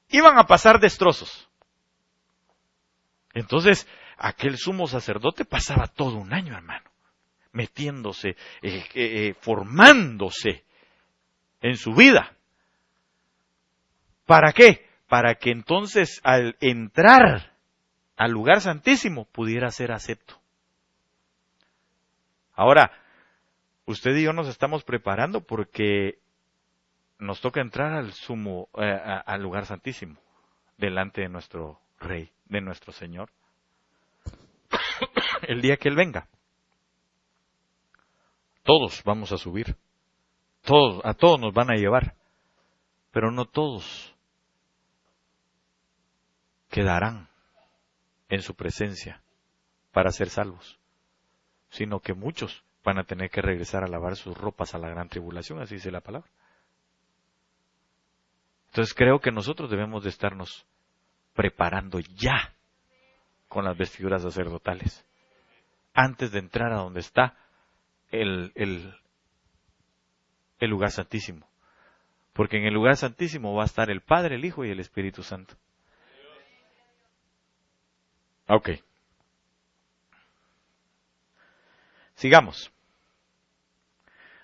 [SPEAKER 1] iban a pasar destrozos. Entonces, aquel sumo sacerdote pasaba todo un año, hermano, metiéndose, formándose en su vida. ¿Para qué? Para que entonces al entrar al lugar santísimo pudiera ser acepto. Ahora, usted y yo nos estamos preparando porque nos toca entrar al lugar santísimo, delante de nuestro Rey, de nuestro Señor. El día que Él venga, todos vamos a subir, a todos nos van a llevar, pero no todos quedarán en su presencia para ser salvos, sino que muchos van a tener que regresar a lavar sus ropas a la gran tribulación, así dice la palabra. Entonces creo que nosotros debemos de estarnos preparando ya con las vestiduras sacerdotales, antes de entrar a donde está el lugar santísimo. Porque en el lugar santísimo va a estar el Padre, el Hijo y el Espíritu Santo. Ok. Sigamos.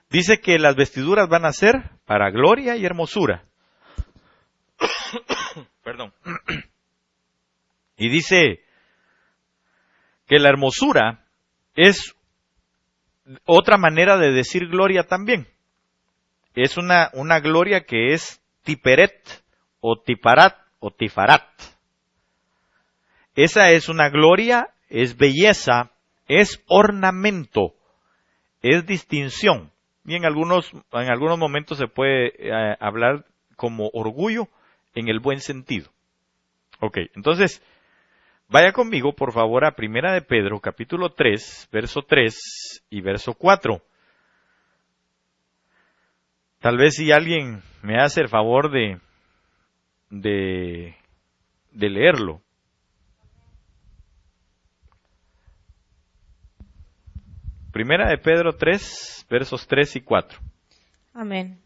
[SPEAKER 1] Dice que las vestiduras van a ser para gloria y hermosura. Perdón. Y dice que la hermosura es otra manera de decir gloria también. Es una gloria que es tiperet, o tiparat, o tifarat. Esa es una gloria, es belleza, es ornamento, es distinción. Y en algunos momentos se puede hablar como orgullo en el buen sentido. Ok, entonces, vaya conmigo, por favor, a Primera de Pedro, capítulo 3, verso 3 y verso 4. Tal vez si alguien me hace el favor de leerlo. Primera de Pedro 3, versos 3 y 4.
[SPEAKER 6] Amén.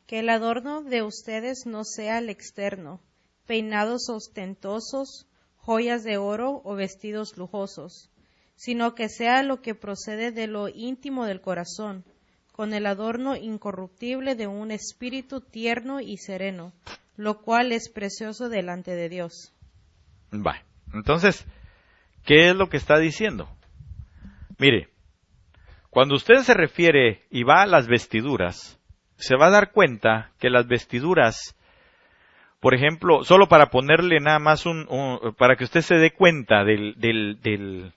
[SPEAKER 6] Que el adorno de ustedes no sea el externo, peinados ostentosos, joyas de oro o vestidos lujosos, sino que sea lo que procede de lo íntimo del corazón, con el adorno incorruptible de un espíritu tierno y sereno, lo cual es precioso delante de Dios.
[SPEAKER 1] Vale. Entonces, ¿qué es lo que está diciendo? Mire, cuando usted se refiere y va a las vestiduras, se va a dar cuenta que las vestiduras, por ejemplo, solo para ponerle nada más para que usted se dé cuenta de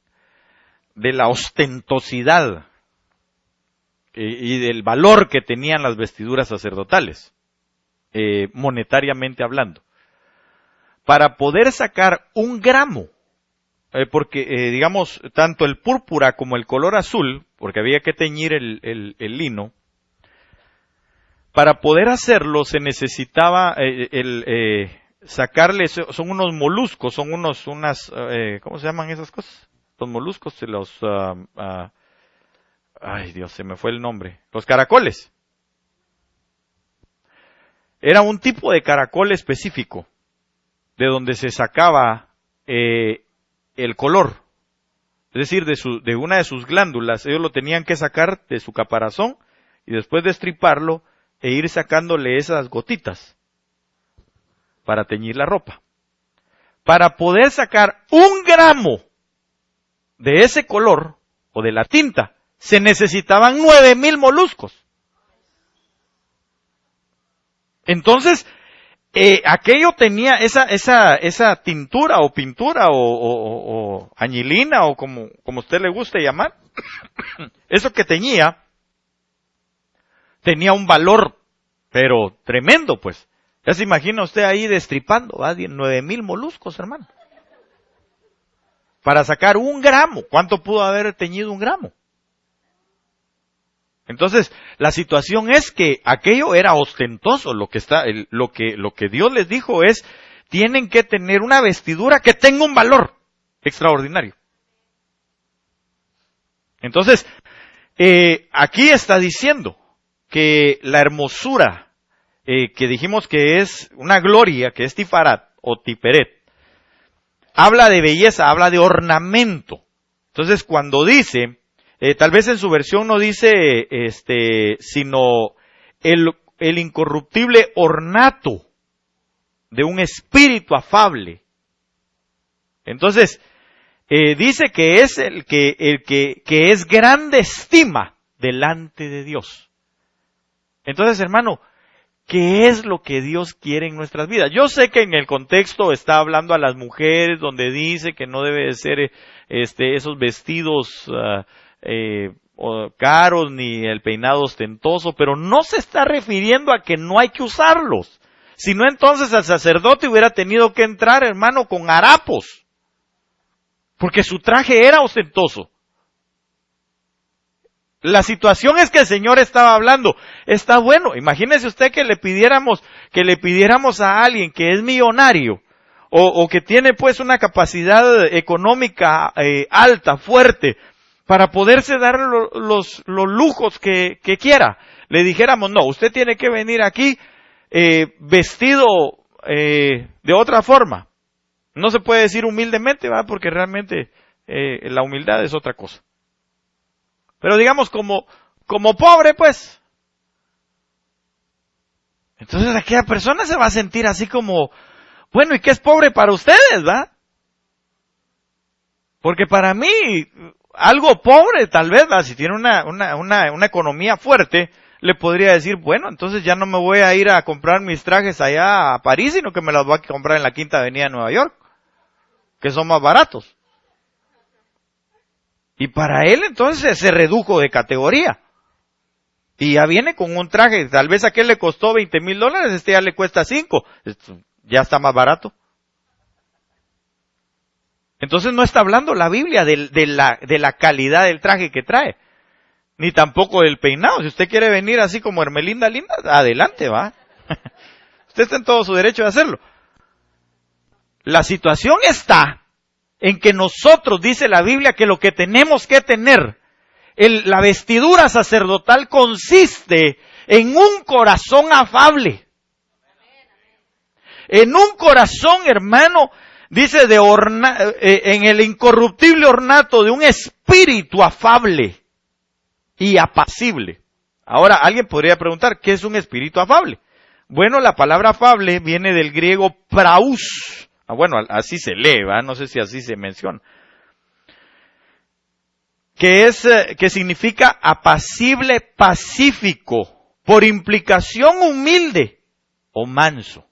[SPEAKER 1] la ostentosidad y del valor que tenían las vestiduras sacerdotales, monetariamente hablando. Para poder sacar 1 gramo, porque digamos, tanto el púrpura como el color azul, porque había que teñir el lino, para poder hacerlo se necesitaba sacarle, son unos moluscos, son ¿cómo se llaman esas cosas? Los moluscos, ay Dios, se me fue el nombre, los caracoles. Era un tipo de caracol específico, de donde se sacaba el color, es decir, de una de sus glándulas. Ellos lo tenían que sacar de su caparazón y después destriparlo e ir sacándole esas gotitas para teñir la ropa. Para poder sacar 1 gramo de ese color o de la tinta, se necesitaban 9,000 moluscos. Entonces, aquello tenía esa tintura o pintura o añilina o como usted le guste llamar, eso que tenía un valor, pero tremendo, pues. Ya se imagina usted ahí destripando, 9,000 moluscos, hermano. para sacar 1 gramo. ¿Cuánto pudo haber teñido 1 gramo? Entonces, la situación es que aquello era ostentoso. Lo que Dios les dijo es, tienen que tener una vestidura que tenga un valor extraordinario. Entonces, aquí está diciendo que la hermosura, que dijimos que es una gloria, que es tifarat o tiperet, habla de belleza, habla de ornamento. Entonces, cuando dice, tal vez en su versión no dice, sino el incorruptible ornato de un espíritu afable. Entonces, dice que es el que es grande estima delante de Dios. Entonces, hermano, ¿qué es lo que Dios quiere en nuestras vidas? Yo sé que en el contexto está hablando a las mujeres, donde dice que no debe de ser esos vestidos caros ni el peinado ostentoso, pero no se está refiriendo a que no hay que usarlos. Si no, entonces el sacerdote hubiera tenido que entrar, hermano, con harapos, porque su traje era ostentoso. La situación es que el Señor estaba hablando, está bueno, imagínese usted que le pidiéramos a alguien que es millonario, o que tiene pues una capacidad económica alta, fuerte, para poderse dar los lujos que quiera. Le dijéramos, no, usted tiene que venir aquí vestido de otra forma. No se puede decir humildemente, ¿va? Porque realmente la humildad es otra cosa. Pero digamos como pobre, pues. Entonces aquella persona se va a sentir así como, bueno, ¿y qué es pobre para ustedes, va? Porque para mí, algo pobre tal vez, va, si tiene una economía fuerte, le podría decir, bueno, entonces ya no me voy a ir a comprar mis trajes allá a París, sino que me los voy a comprar en la Quinta Avenida de Nueva York, que son más baratos. Y para él entonces se redujo de categoría. Y ya viene con un traje, tal vez a aquel le costó $20,000, este ya le cuesta 5. Ya está más barato. Entonces no está hablando la Biblia de la calidad del traje que trae. Ni tampoco del peinado. Si usted quiere venir así como Hermelinda Linda, adelante, va. Usted está en todo su derecho de hacerlo. La situación está en que nosotros, dice la Biblia, que lo que tenemos que tener, la vestidura sacerdotal consiste en un corazón afable. En un corazón, hermano, dice, en el incorruptible ornato de un espíritu afable y apacible. Ahora, alguien podría preguntar, ¿qué es un espíritu afable? Bueno, la palabra afable viene del griego praus. Bueno, así se lee, ¿va? No sé si así se menciona. Que significa apacible, pacífico, por implicación humilde o manso.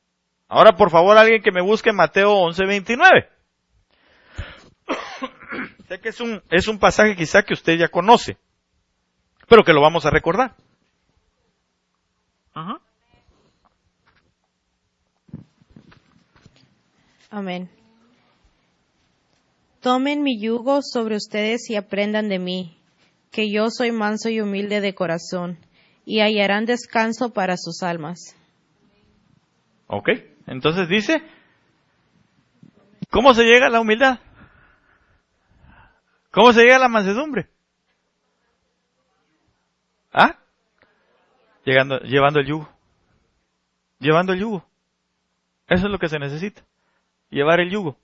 [SPEAKER 1] Ahora, por favor, alguien que me busque Mateo 11:29. Sé que es un pasaje quizá que usted ya conoce, pero que lo vamos a recordar. Ajá.
[SPEAKER 6] Amén. Tomen mi yugo sobre ustedes y aprendan de mí, que yo soy manso y humilde de corazón, y hallarán descanso para sus almas.
[SPEAKER 1] Ok, entonces dice, ¿cómo se llega a la humildad? ¿Cómo se llega a la mansedumbre? ¿Ah? Llevando el yugo. Llevando el yugo. Eso es lo que se necesita. Llevar el yugo.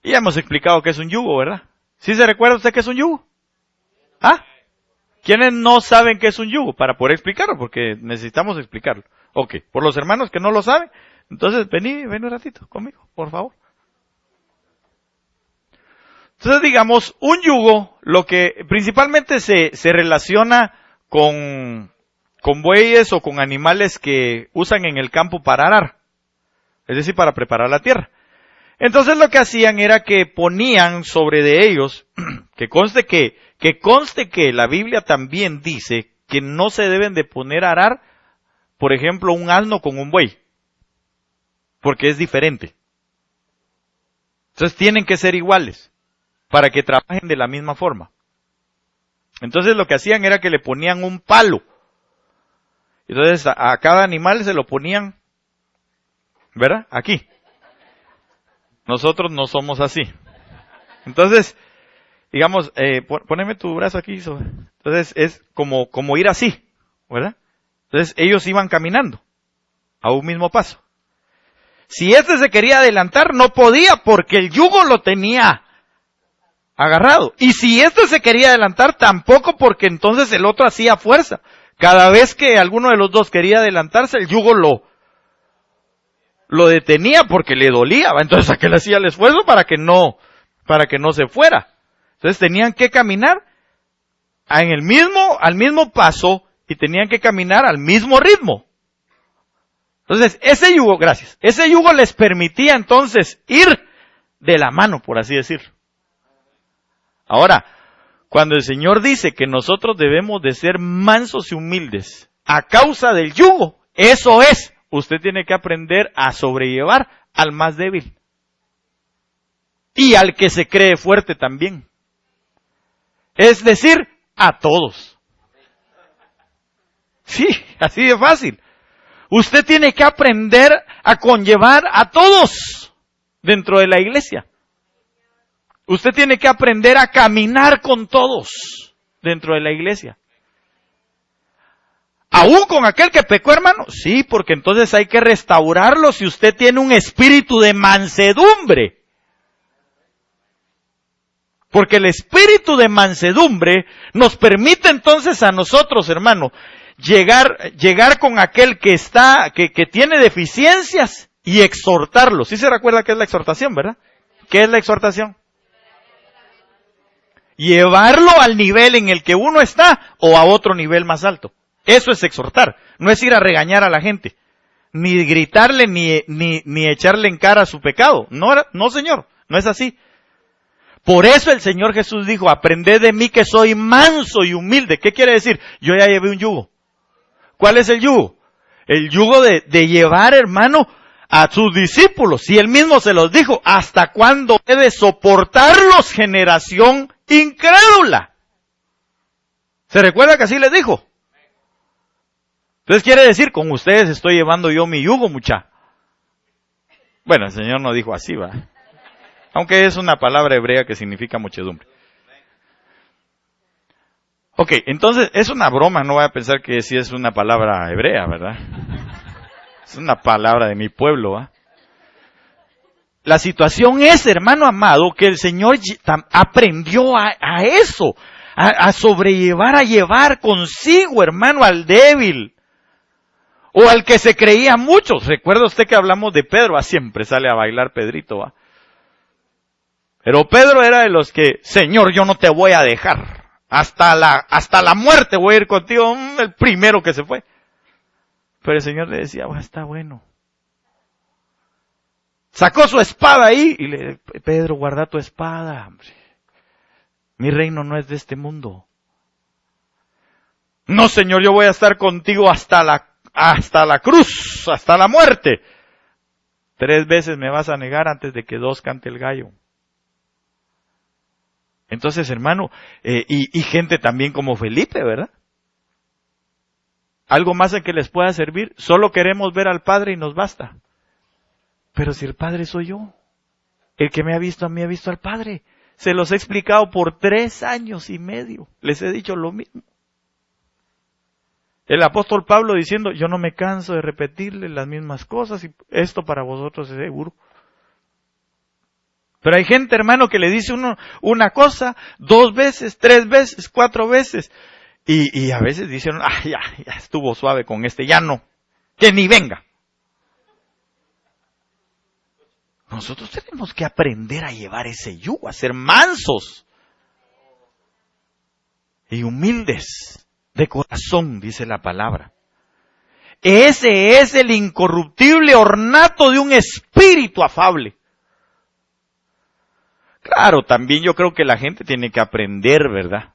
[SPEAKER 1] Y ya hemos explicado qué es un yugo, ¿verdad? ¿Sí se recuerda usted qué es un yugo? ¿Ah? ¿Quiénes no saben qué es un yugo? Para poder explicarlo, porque necesitamos explicarlo. Ok, por los hermanos que no lo saben, entonces ven un ratito conmigo, por favor. Entonces digamos, un yugo, lo que principalmente se relaciona con bueyes o con animales que usan en el campo para arar. Es decir, para preparar la tierra. Entonces lo que hacían era que ponían sobre de ellos, que conste que la Biblia también dice que no se deben de poner a arar, por ejemplo, un asno con un buey, porque es diferente. Entonces tienen que ser iguales. para que trabajen de la misma forma. Entonces lo que hacían era que le ponían un palo. Entonces a cada animal se lo ponían, ¿verdad? Aquí. Nosotros no somos así. Entonces, digamos, poneme tu brazo aquí. Entonces es como ir así, ¿verdad? Entonces ellos iban caminando a un mismo paso. Si este se quería adelantar, no podía porque el yugo lo tenía agarrado. Y si este se quería adelantar, tampoco porque entonces el otro hacía fuerza. Cada vez que alguno de los dos quería adelantarse, el yugo lo detenía porque le dolía. Entonces aquel hacía el esfuerzo para que no se fuera. Entonces tenían que caminar al mismo paso y tenían que caminar al mismo ritmo. Entonces ese yugo les permitía entonces ir de la mano, por así decirlo. Ahora, cuando el Señor dice que nosotros debemos de ser mansos y humildes a causa del yugo, eso es, usted tiene que aprender a sobrellevar al más débil. Y al que se cree fuerte también. Es decir, a todos. Sí, así de fácil. Usted tiene que aprender a conllevar a todos dentro de la iglesia. Usted tiene que aprender a caminar con todos dentro de la iglesia. ¿Aún con aquel que pecó, hermano? Sí, porque entonces hay que restaurarlo si usted tiene un espíritu de mansedumbre. Porque el espíritu de mansedumbre nos permite entonces a nosotros, hermano, llegar con aquel que tiene deficiencias y exhortarlo. ¿Sí se recuerda qué es la exhortación, verdad? ¿Qué es la exhortación? Llevarlo al nivel en el que uno está o a otro nivel más alto. Eso es exhortar. No es ir a regañar a la gente. Ni gritarle, ni echarle en cara su pecado. No, Señor. No es así. Por eso el Señor Jesús dijo, aprended de mí que soy manso y humilde. ¿Qué quiere decir? Yo ya llevé un yugo. ¿Cuál es el yugo? El yugo de llevar, hermano, a sus discípulos. Y él mismo se los dijo, ¿hasta cuándo he de soportarlos, generación incrédula? ¿Se recuerda que así les dijo? Entonces quiere decir, con ustedes estoy llevando yo mi yugo, mucha. Bueno, el Señor no dijo así, va. Aunque es una palabra hebrea que significa muchedumbre. Ok, entonces es una broma, no voy a pensar que sí es una palabra hebrea, ¿verdad? Es una palabra de mi pueblo, ¿va? La situación es, hermano amado, que el Señor aprendió a eso, a sobrellevar, a llevar consigo, hermano, al débil. O al que se creía mucho. Recuerda usted que hablamos de Pedro, siempre sale a bailar Pedrito, ¿va? Pero Pedro era de los que, Señor, yo no te voy a dejar. Hasta la muerte voy a ir contigo, el primero que se fue. Pero el Señor le decía, está bueno. Sacó su espada ahí y le dijo, Pedro, guarda tu espada. Hombre. Mi reino no es de este mundo. No, Señor, yo voy a estar contigo hasta la cruz, hasta la muerte. 3 veces me vas a negar antes de que 2 cante el gallo. Entonces, hermano, y gente también como Felipe, ¿verdad? Algo más en que les pueda servir. Solo queremos ver al Padre y nos basta. Pero si el Padre soy yo, el que me ha visto a mí ha visto al Padre. Se los he explicado por 3 años y medio. Les he dicho lo mismo. El apóstol Pablo diciendo, yo no me canso de repetirle las mismas cosas y esto para vosotros es seguro. Pero hay gente, hermano, que le dice una cosa 2 veces, 3 veces, 4 veces. Y a veces dicen, ya estuvo suave con este, ya no, que ni venga. Nosotros tenemos que aprender a llevar ese yugo, a ser mansos y humildes de corazón, dice la palabra. Ese es el incorruptible ornato de un espíritu afable. Claro, también yo creo que la gente tiene que aprender, ¿verdad?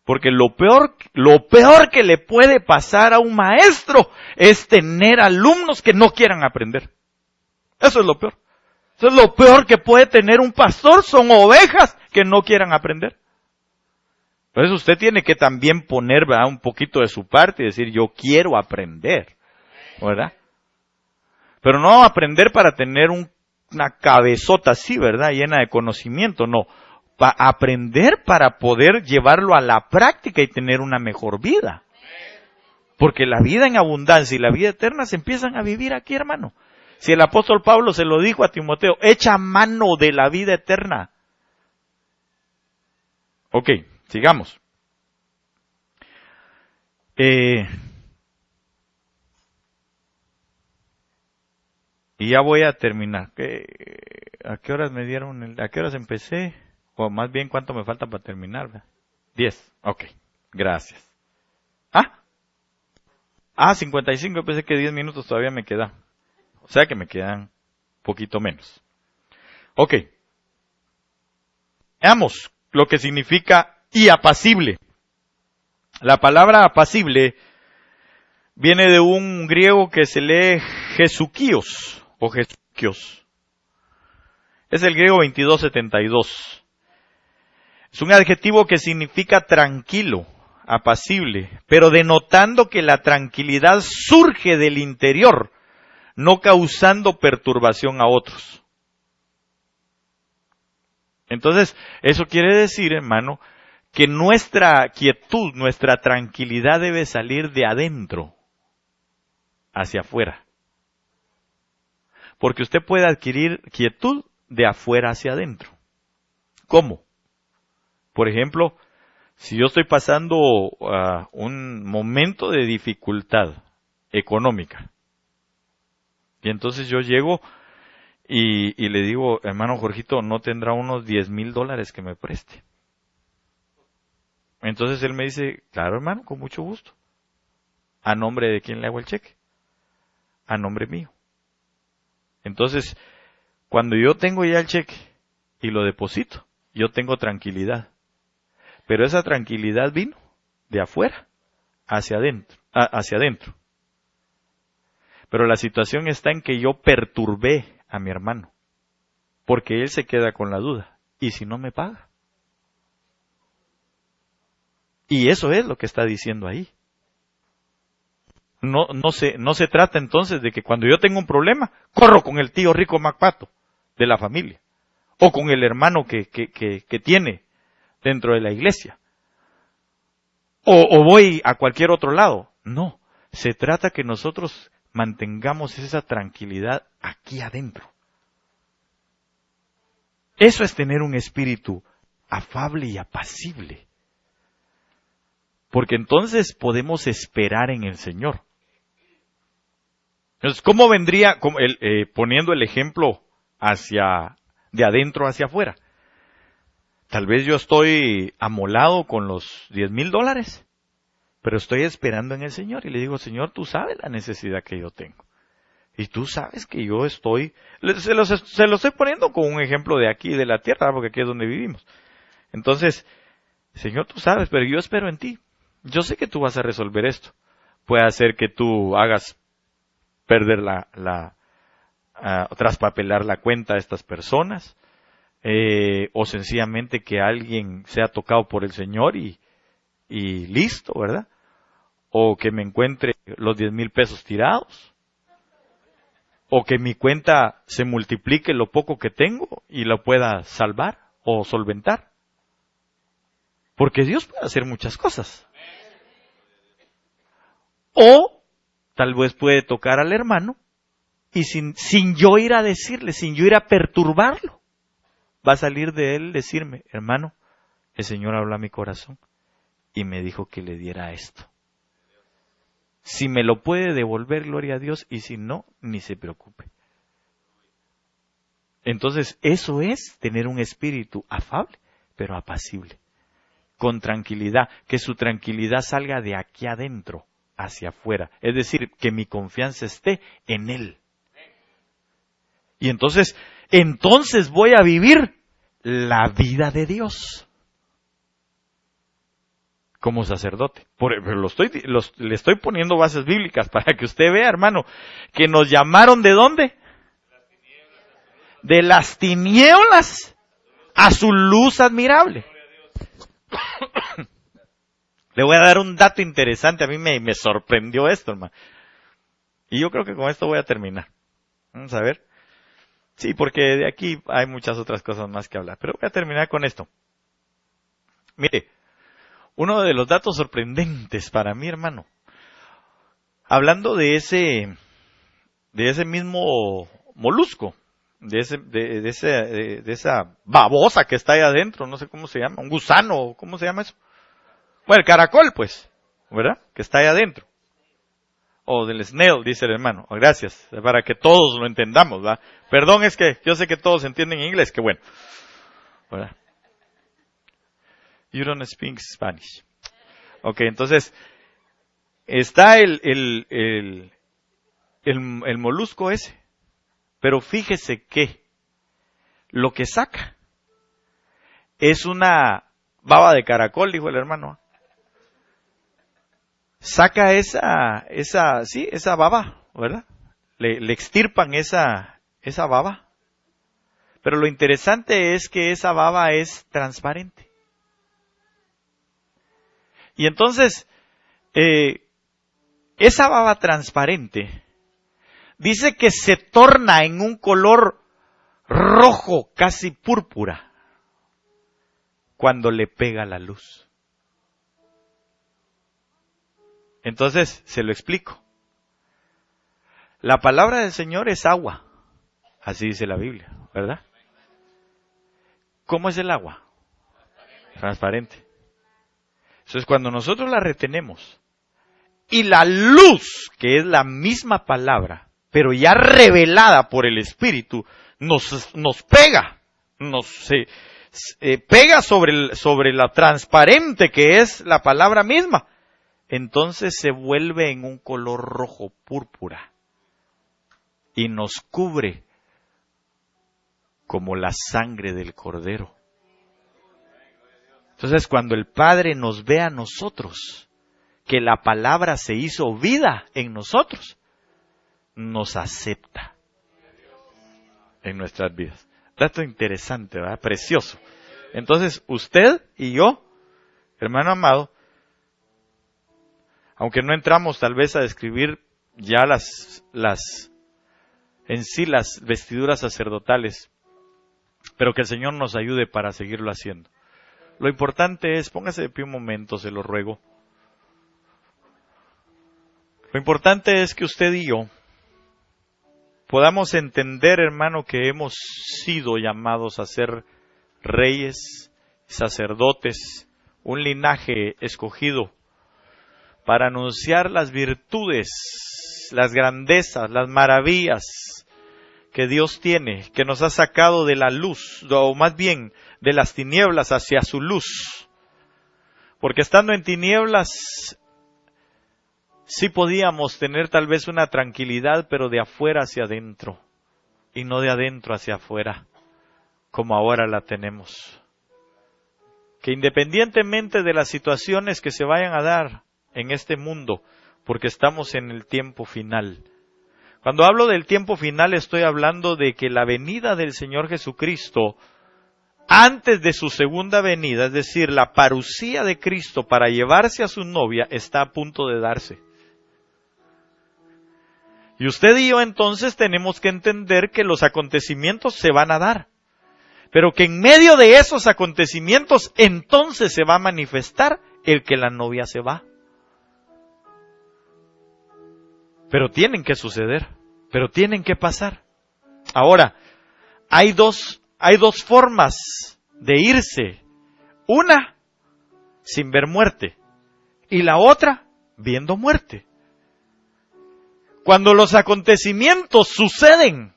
[SPEAKER 1] Porque lo peor que le puede pasar a un maestro es tener alumnos que no quieran aprender. Eso es lo peor. Eso es lo peor que puede tener un pastor, son ovejas que no quieran aprender. Entonces usted tiene que también poner, ¿verdad?, un poquito de su parte y decir, yo quiero aprender, ¿verdad? Pero no aprender para tener una cabezota así, ¿verdad?, llena de conocimiento, no. Aprender para poder llevarlo a la práctica y tener una mejor vida. Porque la vida en abundancia y la vida eterna se empiezan a vivir aquí, hermano. Si el apóstol Pablo se lo dijo a Timoteo, echa mano de la vida eterna. Ok, sigamos. Y ya voy a terminar. ¿A qué horas me dieron? ¿A qué horas empecé? O más bien, ¿cuánto me falta para terminar? 10. Ok, gracias. 55, pensé que 10 minutos todavía me quedan. O sea que me quedan poquito menos. Ok. Veamos lo que significa y apacible. La palabra apacible viene de un griego que se lee Jesuquíos o Jesuquios. Es el griego 2272. Es un adjetivo que significa tranquilo, apacible, pero denotando que la tranquilidad surge del interior, no causando perturbación a otros. Entonces, eso quiere decir, hermano, que nuestra quietud, nuestra tranquilidad debe salir de adentro hacia afuera. Porque usted puede adquirir quietud de afuera hacia adentro. ¿Cómo? Por ejemplo, si yo estoy pasando un momento de dificultad económica, y entonces yo llego y le digo, hermano Jorgito, ¿no tendrá unos $10,000 que me preste? Entonces él me dice, claro, hermano, con mucho gusto. ¿A nombre de quién le hago el cheque? A nombre mío. Entonces, cuando yo tengo ya el cheque y lo deposito, yo tengo tranquilidad. Pero esa tranquilidad vino de afuera hacia adentro. Pero la situación está en que yo perturbé a mi hermano, porque él se queda con la duda. ¿Y si no me paga? Y eso es lo que está diciendo ahí. No se trata entonces de que cuando yo tengo un problema, corro con el tío rico MacPato de la familia, o con el hermano que tiene dentro de la iglesia, o voy a cualquier otro lado. No, se trata que nosotros mantengamos esa tranquilidad aquí adentro. Eso es tener un espíritu afable y apacible. Porque entonces podemos esperar en el Señor. Entonces, ¿cómo vendría, poniendo el ejemplo de adentro hacia afuera? Tal vez yo estoy amolado con los $10,000, pero estoy esperando en el Señor y le digo, Señor, tú sabes la necesidad que yo tengo. Y tú sabes que yo estoy, se lo estoy poniendo como un ejemplo de aquí, de la tierra, porque aquí es donde vivimos. Entonces, Señor, tú sabes, pero yo espero en ti. Yo sé que tú vas a resolver esto. Puede hacer que tú hagas perder traspapelar la cuenta a estas personas, o sencillamente que alguien sea tocado por el Señor y listo, ¿verdad? O que me encuentre los 10,000 pesos tirados, o que mi cuenta se multiplique lo poco que tengo y lo pueda salvar o solventar. Porque Dios puede hacer muchas cosas. O tal vez puede tocar al hermano y sin yo ir a decirle, sin yo ir a perturbarlo, va a salir de él decirme, hermano, el Señor habló a mi corazón y me dijo que le diera esto. Si me lo puede devolver, gloria a Dios, y si no, ni se preocupe. Entonces, eso es tener un espíritu afable, pero apacible, con tranquilidad, que su tranquilidad salga de aquí adentro hacia afuera, es decir, que mi confianza esté en Él. Y entonces voy a vivir la vida de Dios como sacerdote. Pero le estoy poniendo bases bíblicas para que usted vea, hermano, que nos llamaron ¿de dónde? De las tinieblas a su luz admirable. Le voy a dar un dato interesante, a mí me sorprendió esto, hermano. Y yo creo que con esto voy a terminar. Vamos a ver. Sí, porque de aquí hay muchas otras cosas más que hablar, pero voy a terminar con esto. Mire, uno de los datos sorprendentes para mí, hermano, hablando de ese mismo molusco, de esa babosa que está ahí adentro, no sé cómo se llama, un gusano, ¿cómo se llama eso? Bueno, el caracol, pues, ¿verdad? Que está ahí adentro. O del snail, dice el hermano. Gracias, para que todos lo entendamos, ¿verdad? Perdón, es que yo sé que todos entienden inglés, que bueno, ¿verdad? You don't speak Spanish. Ok, entonces, está el molusco ese. Pero fíjese que lo que saca es una baba de caracol, dijo el hermano. Saca esa baba, ¿verdad? Le extirpan esa baba. Pero lo interesante es que esa baba es transparente. Y entonces, esa baba transparente dice que se torna en un color rojo, casi púrpura, cuando le pega la luz. Entonces, se lo explico. La palabra del Señor es agua. Así dice la Biblia, ¿verdad? ¿Cómo es el agua? Transparente. Entonces, cuando nosotros la retenemos y la luz, que es la misma palabra, pero ya revelada por el Espíritu, nos pega, pega sobre la transparente que es la palabra misma, entonces se vuelve en un color rojo púrpura y nos cubre como la sangre del Cordero. Entonces, cuando el Padre nos ve a nosotros, que la palabra se hizo vida en nosotros, nos acepta en nuestras vidas. Dato interesante, ¿verdad? Precioso. Entonces, usted y yo, hermano amado, aunque no entramos tal vez a describir ya las vestiduras sacerdotales, pero que el Señor nos ayude para seguirlo haciendo. Lo importante es, póngase de pie un momento, se lo ruego. Lo importante es que usted y yo podamos entender, hermano, que hemos sido llamados a ser reyes, sacerdotes, un linaje escogido para anunciar las virtudes, las grandezas, las maravillas que Dios tiene, que nos ha sacado de la luz, o más bien de las tinieblas hacia su luz. Porque estando en tinieblas, sí podíamos tener tal vez una tranquilidad, pero de afuera hacia adentro, y no de adentro hacia afuera, como ahora la tenemos. Que independientemente de las situaciones que se vayan a dar en este mundo, porque estamos en el tiempo final. Cuando hablo del tiempo final, estoy hablando de que la venida del Señor Jesucristo, antes de su segunda venida, es decir, la parucía de Cristo para llevarse a su novia, está a punto de darse. Y usted y yo entonces tenemos que entender que los acontecimientos se van a dar, pero que en medio de esos acontecimientos entonces se va a manifestar el que la novia se va. Pero tienen que suceder, pero tienen que pasar. Ahora, hay dos formas de irse. Una, sin ver muerte, y la otra, viendo muerte. Cuando los acontecimientos suceden,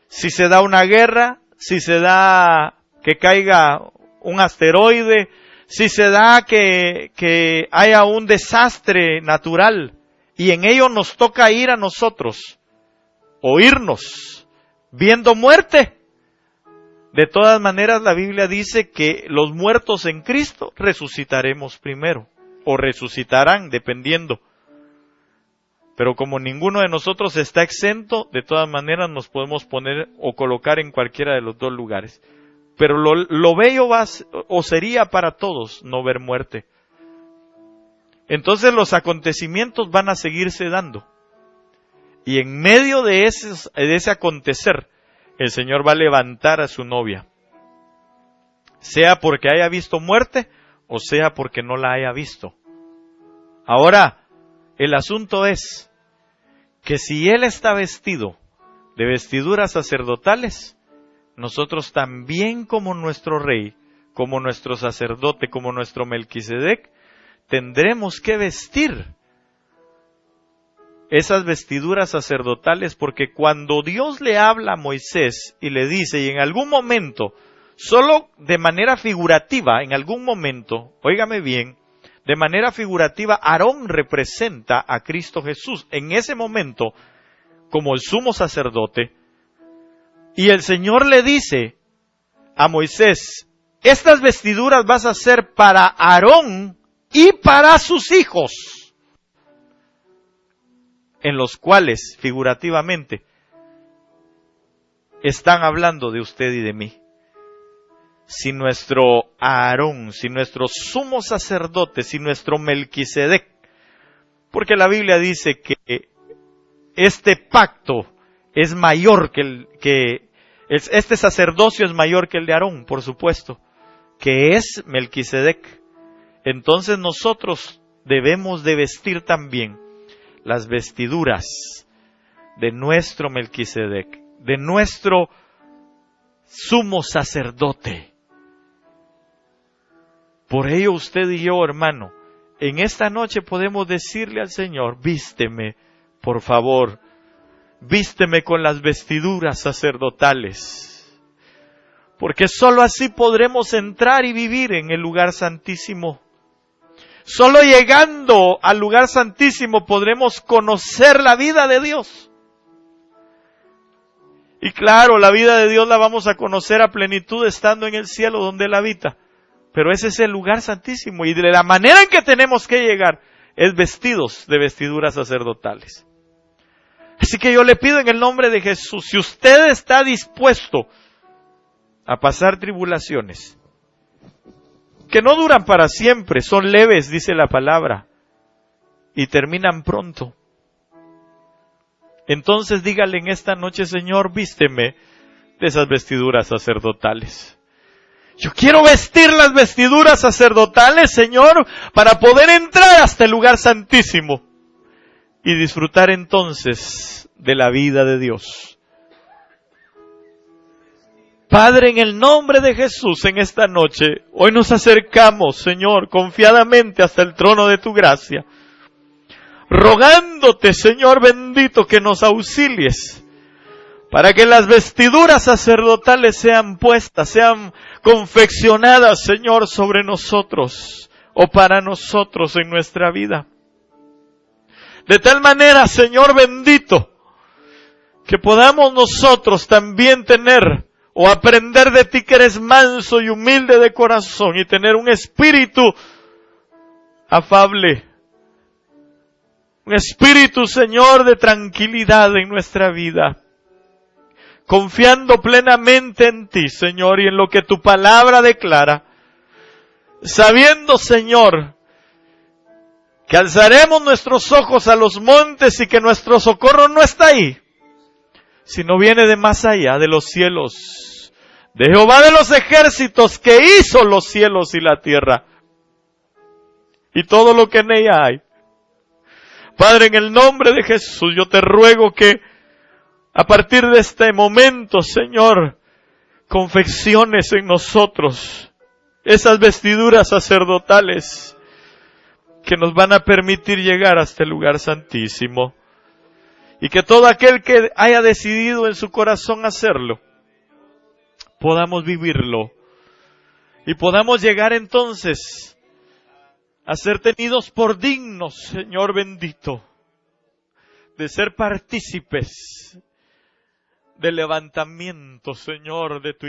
[SPEAKER 1] si se da una guerra, si se da que caiga un asteroide, si se da que haya un desastre natural, y en ello nos toca ir a nosotros, o irnos, viendo muerte. De todas maneras, la Biblia dice que los muertos en Cristo resucitaremos primero, o resucitarán, dependiendo. Pero como ninguno de nosotros está exento, de todas maneras nos podemos poner o colocar en cualquiera de los dos lugares. Pero lo bello sería para todos no ver muerte. Entonces los acontecimientos van a seguirse dando. Y en medio de ese acontecer, el Señor va a levantar a su novia. Sea porque haya visto muerte, o sea porque no la haya visto. Ahora, el asunto es que si Él está vestido de vestiduras sacerdotales, nosotros también como nuestro rey, como nuestro sacerdote, como nuestro Melquisedec, tendremos que vestir esas vestiduras sacerdotales, porque cuando Dios le habla a Moisés y le dice, y en algún momento, solo de manera figurativa, en algún momento, óigame bien, de manera figurativa, Aarón representa a Cristo Jesús en ese momento como el sumo sacerdote, y el Señor le dice a Moisés, estas vestiduras vas a hacer para Aarón y para sus hijos, en los cuales, figurativamente, están hablando de usted y de mí. Si nuestro Aarón, si nuestro sumo sacerdote, si nuestro Melquisedec, porque la Biblia dice que este pacto es mayor este sacerdocio es mayor que el de Aarón, por supuesto, que es Melquisedec. Entonces nosotros debemos de vestir también las vestiduras de nuestro Melquisedec, de nuestro sumo sacerdote. Por ello usted y yo, hermano, en esta noche podemos decirle al Señor, vísteme, por favor, vísteme con las vestiduras sacerdotales, porque sólo así podremos entrar y vivir en el lugar santísimo. Solo llegando al lugar santísimo podremos conocer la vida de Dios. Y claro, la vida de Dios la vamos a conocer a plenitud estando en el cielo donde Él habita. Pero ese es el lugar santísimo, y de la manera en que tenemos que llegar es vestidos de vestiduras sacerdotales. Así que yo le pido en el nombre de Jesús, si usted está dispuesto a pasar tribulaciones, que no duran para siempre, son leves, dice la palabra, y terminan pronto. Entonces dígale en esta noche, Señor, vísteme de esas vestiduras sacerdotales. Yo quiero vestir las vestiduras sacerdotales, Señor, para poder entrar hasta el lugar santísimo y disfrutar entonces de la vida de Dios. Padre, en el nombre de Jesús, en esta noche, hoy nos acercamos, Señor, confiadamente hasta el trono de tu gracia, rogándote, Señor bendito, que nos auxilies, para que las vestiduras sacerdotales sean puestas, sean confeccionadas, Señor, sobre nosotros, o para nosotros en nuestra vida. De tal manera, Señor bendito, que podamos nosotros también tener o aprender de ti que eres manso y humilde de corazón, y tener un espíritu afable, un espíritu, Señor, de tranquilidad en nuestra vida, confiando plenamente en ti, Señor, y en lo que tu palabra declara, sabiendo, Señor, que alzaremos nuestros ojos a los montes y que nuestro socorro no está ahí, sino viene de más allá, de los cielos, de Jehová de los ejércitos, que hizo los cielos y la tierra, y todo lo que en ella hay. Padre, en el nombre de Jesús, yo te ruego que a partir de este momento, Señor, confecciones en nosotros esas vestiduras sacerdotales que nos van a permitir llegar hasta el lugar santísimo. Y que todo aquel que haya decidido en su corazón hacerlo, podamos vivirlo. Y podamos llegar entonces a ser tenidos por dignos, Señor bendito, de ser partícipes del levantamiento, Señor, de tu